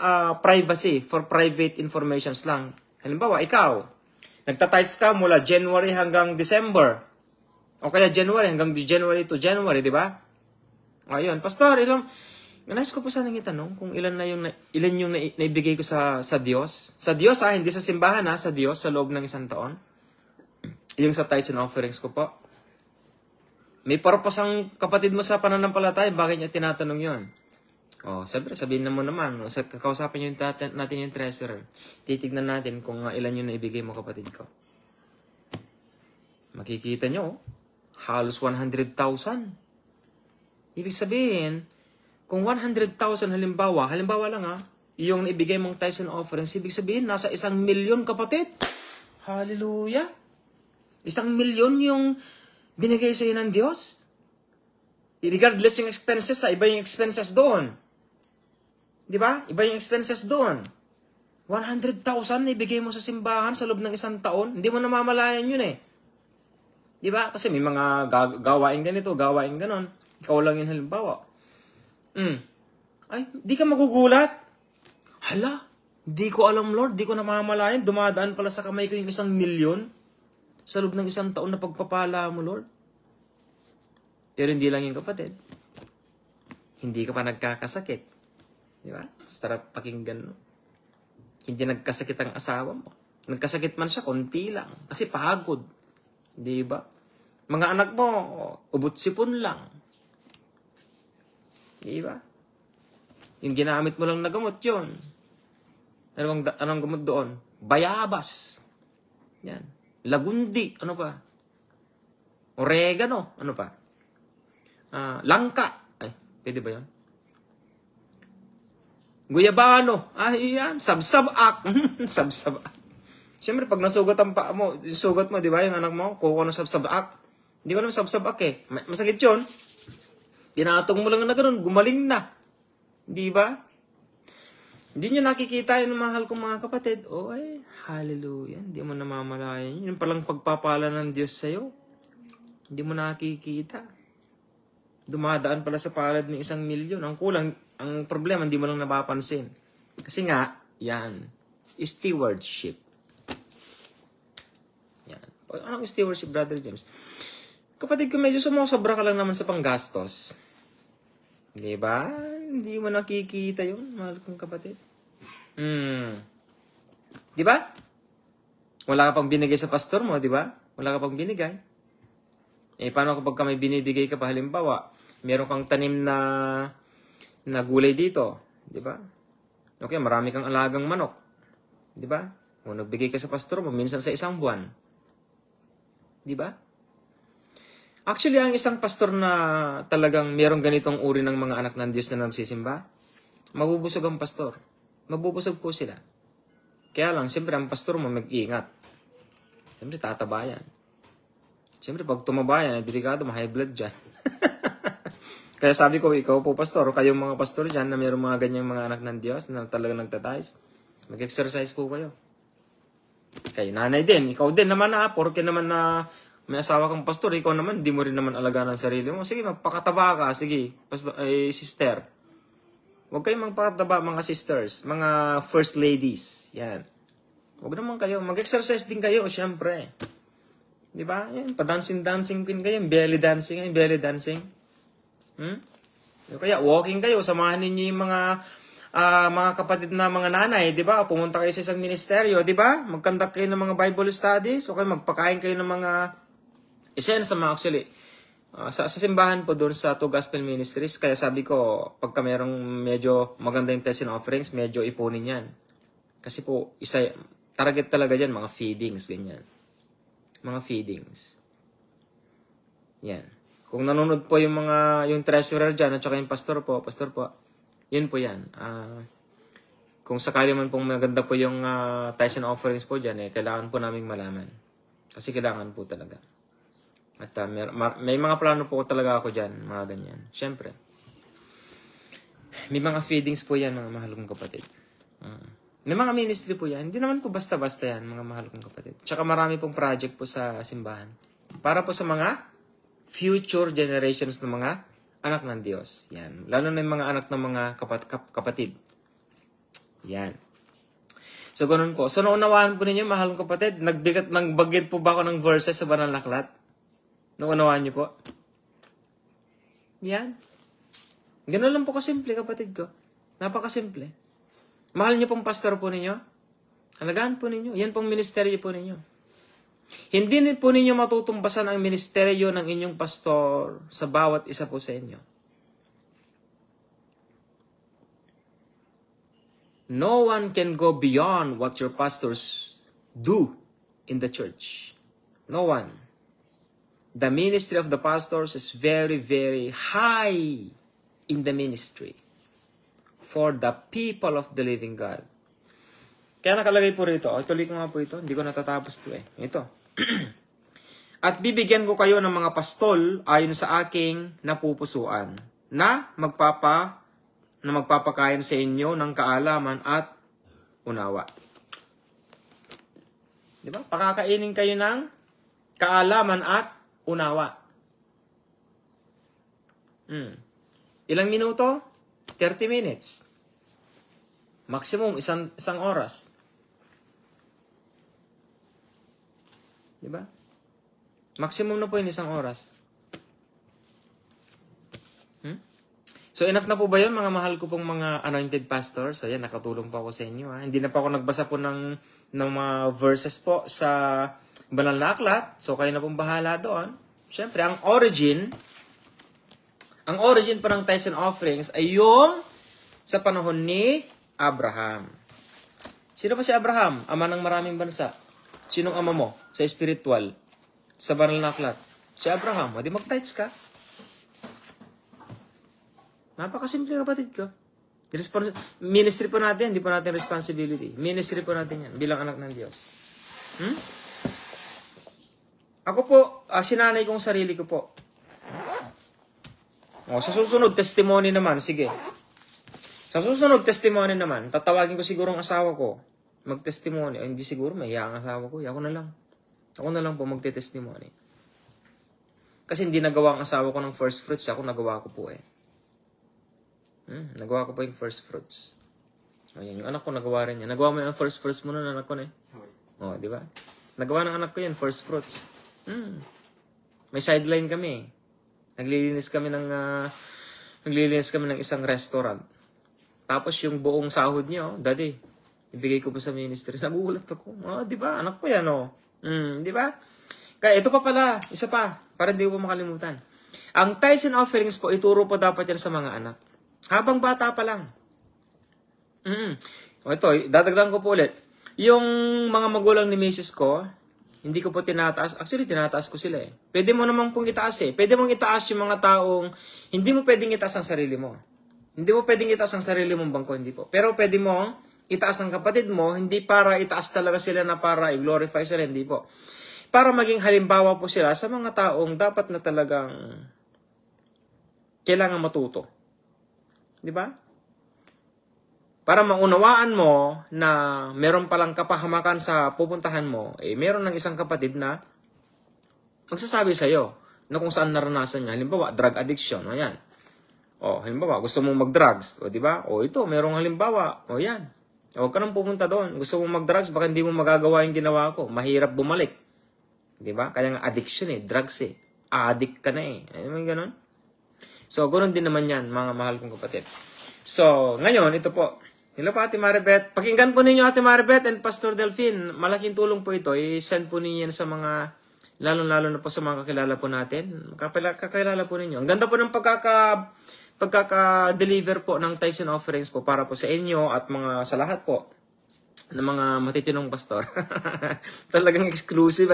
privacy, for private informations lang. Halimbawa, ikaw, nagtatides ka mula January hanggang December. O kaya January hanggang January to January, di ba? Ayun, pastor, nais ko po sana itanong kung ilan yung naibigay ko sa Diyos. Sa Diyos, hindi sa simbahan, sa Diyos, sa loob ng 1 taon. Yung sa tithes and offerings ko po. May purpose ang kapatid mo sa pananampalataya, bakit niya tinatanong yon? Siyempre, sabihin mo naman, kakausapin natin yung treasurer. Titignan natin kung ilan yung naibigay mo, kapatid ko. Makikita nyo, halos 100,000. Ibig sabihin, kung 100,000 halimbawa lang yung naibigay mong tithes and offerings, ibig sabihin, nasa 1,000,000, kapatid. Hallelujah! 1,000,000 yung binigay sa'yo ng Diyos. Regardless yung expenses, iba yung expenses doon. Di ba? Iba yung expenses doon. 100,000 na ibigay mo sa simbahan sa loob ng 1 taon, hindi mo namamalayan yun eh. Di ba? Kasi may mga gawain ganito, gawain ganon. Ikaw lang yun halimbawa. Ay, di ka magugulat. Hala, di ko alam, Lord, di ko namamalayan. Dumadaan pala sa kamay ko yung 1,000,000 sa loob ng 1 taon na pagpapala mo, Lord. Pero hindi lang yung kapatid. Hindi ka pa nagkakasakit. Di ba? Sarap pakinggan, no? Hindi nagkasakit ang asawa mo. Nagkasakit man siya, konti lang. Kasi pagod. Di ba? Mga anak mo, ubot-sipon lang. Di ba? Yung ginamit mo lang na gamot yun. Anong gamot doon? Bayabas. Yan. Lagundi. Ano pa? Oregano. Ano pa? Langka. Ay, pwede ba yun? Guyabano. Yan. Sabsabak. Sabsabak. Siyempre, pag nasugat ang paa mo, yung sugat mo, di ba, yung anak mo, kukuha ng sabsabak. Hindi ko naman sabsabak eh. Masakit yun. Pinatong mo lang na ganun, gumaling na. Di ba? Hindi nyo nakikita yung mahal kong mga kapatid. Ay, hallelujah. Hindi mo namamalayan. Yun palang pagpapala ng Diyos sa'yo. Hindi mo nakikita. Dumadaan pala sa palad ng 1,000,000. Ang kulang, ang problema, hindi mo lang napapansin. Kasi nga, yan, stewardship. Yan. Anong stewardship, Brother James? Kapatid ko, medyo sumusobra ka lang naman sa panggastos. Di ba? Hindi mo nakikita yun, mahal kong kapatid. Di ba? Wala ka pang binigay sa pastor mo, di ba? Wala ka pang binigay. Paano kapag may binibigay ka pa, halimbawa, meron kang tanim na gulay dito, di ba? Okay, marami kang alagang manok, di ba? O nagbigay ka sa pastor mo, minsan sa 1 buwan. Di ba? Actually, ang isang pastor na talagang merong ganitong uri ng mga anak ng Diyos na nagsisimba, mabubusog ang pastor. Mabubusog po sila. Kaya lang, siyempre, ang pastor mo mag-iingat. Siyempre, tataba yan. Siyempre, pag tumaba yan, delikado, ma-high blood dyan. Kaya sabi ko, ikaw po, pastor, o kayong mga pastor dyan na mayroong mga ganyang mga anak ng Diyos na talagang nagtatize, mag-exercise po kayo. Kayo, nanay din, ikaw din naman porke naman na may asawa kang pastor, ikaw naman, di mo rin naman alagaan ang sarili mo. Sige, magpakataba ka, sige, pastor, sister. Huwag kayong magpakataba, mga sisters, mga first ladies, yan. Huwag naman kayo, mag-exercise din kayo, syempre. Di ba? Yan, pa-dancing queen kayo, belly dancing. Kaya walking kayo, samahan ninyo yung mga kapatid na mga nanay, di ba? Pumunta kayo sa isang ministeryo, di ba? Mag-conduct kayo ng mga Bible studies, okay, magpakain kayo ng mga actually, sa simbahan po doon sa Two Gospel Ministries, kaya sabi ko, pagka merong medyo maganda yung tithes and offerings, medyo ipunin yan. Kasi po, target talaga dyan, mga feedings, ganyan. Mga feedings. Yan. Kung nanonood po yung treasurer dyan, at saka yung pastor po, yun po yan. kung sakali man pong maganda po yung tithes and offerings po dyan, kailangan po namin malaman. Kasi kailangan po talaga. At may mga plano po talaga ako dyan, mga ganyan. Siyempre. May mga feedings po yan, mga mahal kong kapatid. May mga ministry po yan. Hindi naman po basta-basta yan, mga mahal kong kapatid. Tsaka marami pong project po sa simbahan. Para po sa mga future generations ng mga anak ng Diyos. Yan. Lalo na yung mga anak ng mga kapatid. Yan. So, ganun po. So, naunawaan po ninyo, mahal kong kapatid, nagbagit po ba ako ng verses sa Banal na Aklat? Naunawaan niyo po? Yan. Ganun lang po kasimple, kapatid ko. Napakasimple. Mahal niyo pong pastor po ninyo? Halagaan po ninyo. Yan pong ministeryo po ninyo. Hindi po ninyo matutumbasan ang ministeryo ng inyong pastor sa bawat isa po sa inyo. No one can go beyond what your pastors do in the church. No one. The ministry of the pastors is very, very high in the ministry for the people of the living God. Kaya nakalagay po rito. Tuloy ko nga po ito. Hindi ko natatapos ito eh. Ito. At bibigyan ko kayo ng mga pastol ayon sa aking napupusuan na magpapakain sa inyo ng kaalaman at unawa. Diba? Pakakainin kayo ng kaalaman at unawa. Ilang minuto? 30 minutes. Maximum, isang oras. Diba? Maximum na po yun, isang oras. So, enough na po ba yun, mga mahal ko pong mga anointed pastors? So, yan, nakatulong po ako sa inyo. Hindi na po ako nagbasa po ng mga verses po sa Banal na Aklat. So, kayo na pong bahala doon. Siyempre, ang origin pa ng tithes and offerings ay yung sa panahon ni Abraham. Sino pa si Abraham? Ama ng maraming bansa. Sinong ama mo? Sa spiritual. Sa Banal na Aklat. Si Abraham. Di mag-tithes ka. Napakasimple, kapatid ko. Ministry po natin, hindi po natin responsibility. Ministry po natin yan, bilang anak ng Diyos. Ako po, sinanay kong sarili ko po. Sa susunod, testimony naman, sige. Sa susunod, testimony naman, tatawagin ko siguro ang asawa ko. Mag-testimony. Hindi siguro, mahiya ang asawa ko. Ako na lang. Ako na lang po magte-testimony. Kasi hindi nagawa ang asawa ko ng first fruits. Ako nagawa ko po eh. Nagawa ko po yung first fruits. Ayan, yung anak ko nagawa rin yan. Nagawa mo yung first fruits mo na anak ko na eh. Di ba? Nagawa ng anak ko yan, first fruits. May sideline kami. Naglilinis kami ng isang restaurant. Tapos yung buong sahod niyo, Daddy, ibigay ko po sa ministry. Nagugulat ako. Di ba? Anak ko yan, di ba? Kaya ito pa pala, isa pa, para hindi ko makalimutan. Ang tithes and offerings po, ituro po dapat yan sa mga anak. Habang bata pa lang. Ito, dadagdagan ko po ulit. Yung mga magulang ni Mrs. ko, hindi ko po tinataas. Actually, tinataas ko sila eh. Pwede mo naman pong itaas eh. Pwede mong itaas yung mga taong, hindi mo pwedeng itaas ang sarili mo. Hindi mo pwedeng itaas ang sarili mong bangko, hindi po. Pero pwede mo itaas ang kapatid mo, hindi para itaas talaga sila na para i-glorify sila, hindi po. Para maging halimbawa po sila sa mga taong dapat na talagang kailangan matuto. Di ba? Para maunawaan mo na meron palang kapahamakan sa pupuntahan mo, meron ng isang kapatid na magsasabi sa'yo na kung saan naranasan niya. Halimbawa, drug addiction. Ayan. Halimbawa, gusto mong mag-drugs. Di ba? Ito, merong halimbawa. Yan. Huwag ka nang pumunta doon. Gusto mong mag-drugs, baka hindi mo magagawa yung ginawa ko. Mahirap bumalik. Di ba? Kaya nga addiction drugs Addict ka na Ano yung ganun? So, ganoon din naman yan, mga mahal kong kapatid. So, ngayon, ito po. Hello po, Ate Maribeth. Pakinggan po ninyo, Ate Maribeth and Pastor Delphine. Malaking tulong po ito. I-send po ninyo yan sa mga, lalo-lalo na po sa mga kakilala po natin. Kakilala po ninyo. Ang ganda po ng pagkaka-deliver po ng tithes and offerings po para po sa inyo at mga sa lahat po ng mga matitinong pastor. Talagang exclusive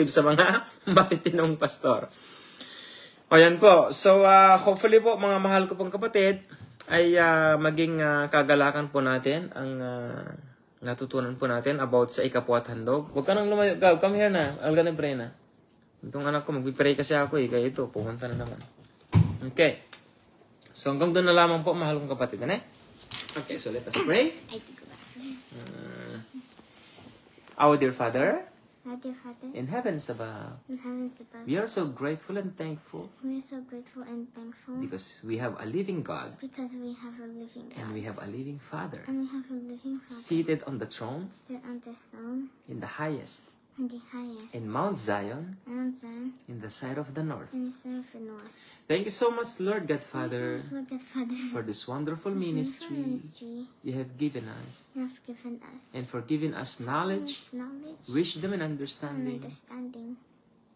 sa mga matitinong pastor. Ayan po. So, hopefully po, mga mahal ko pong kapatid, ay maging kagalakan po natin ang natutunan po natin about sa ikapuat handog. Huwag ka nang lumayo. Gab, come here na. I'll gonna pray na. Itong anak ko, mag-pray kasi ako eh. Kaya ito, pumunta na naman. Okay. So hanggang doon na lamang po, mahal kong kapatid. Ano? Okay, so let us pray. I think about it. Our dear Father, Our dear Father, in heavens above, in heavens above, we are so grateful and thankful we are so grateful and thankful because we have a living God because we have a living God and we have a living Father and we have a living Father seated on the throne seated on the throne in the highest, in the highest, in Mount Zion, and Zion, in the side of the north. in the side of the north. Thank you so much, Lord God Father, Thank you, Lord God, Father, for this wonderful this ministry ministry you have given us, you have given us, and for giving us knowledge, us knowledge wisdom, and and understanding understanding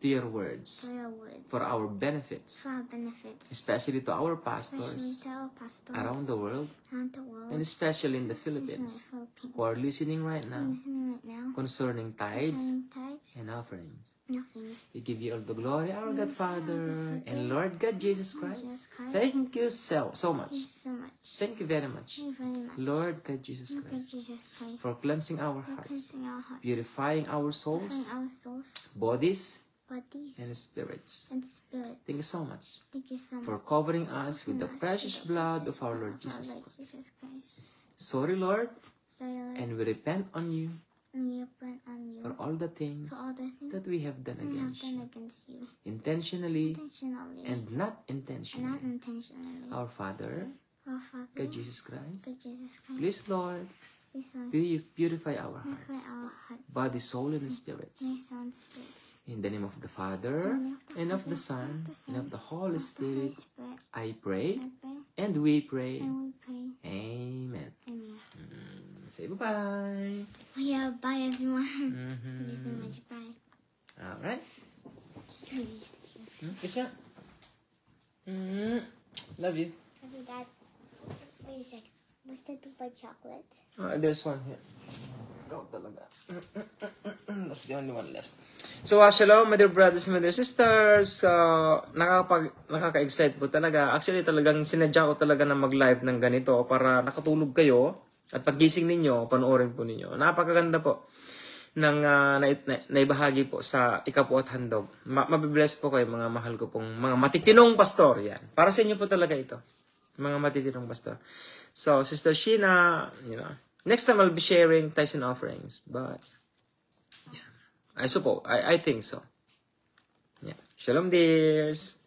to your words, for your words, for our benefits, for our benefits, especially to our especially pastors to our pastors around the world, around the world, and especially in the especially in the Philippines, Philippines, who are listening right now listening right now, concerning tithes concerning tithes, and offerings. nothings. We give you all the glory, our God Father, and Lord God Jesus Christ. Jesus Christ. Thank you so Thank much. you so much. Thank you very much, Thank you very much. Lord God Jesus Lord God Christ, Jesus Christ, for cleansing our for hearts, cleansing our hearts, purifying our purifying souls, our souls, bodies, bodies, and spirits. and spirits. Thank you so much Thank you so for much covering us with the covering us precious with the blood precious of our blood Lord of Jesus Lord Christ. Jesus Christ. Sorry, Lord, Sorry, Lord, and we repent on you and we repent on you for all the things for all the things that we have done we have against done you, against you, intentionally intentionally and not and intentionally. not intentionally. Our Father, Our Father, God Jesus Christ, God Jesus Christ, please, Lord, please, Lord, purify our purify hearts, our hearts, body, soul, and spirits. my son's spirits. In the name of the Father, and of the Son, and of the Holy Spirit, I pray, I pray, and we pray. and we pray. Amen. Amen. Say bye-bye. Oh yeah, bye everyone. Thank you so Mm-hmm. much. Bye. Alright. Kiss nga. Love you. Love you, Dad. Wait a sec. Was that the chocolate? There's one here. Go talaga. That's the only one left. So, shalom, my dear brothers and my dear sisters. So, nakaka-excite po talaga. Actually, talagang sinadya ko talaga na mag-live ng ganito para nakatulog kayo at paggising ninyo, panoorin po ninyo. Napakaganda po ng naibahagi po sa ikapuat handog. Mabibless po kayo, mga mahal ko pong mga matitinong pastor. Yan. Para sa inyo po talaga ito. Mga matitinong pastor. So, Sister Sheena, next time I'll be sharing tithes and offerings. But, yeah. I suppose, I think so. Yeah. Shalom, dears.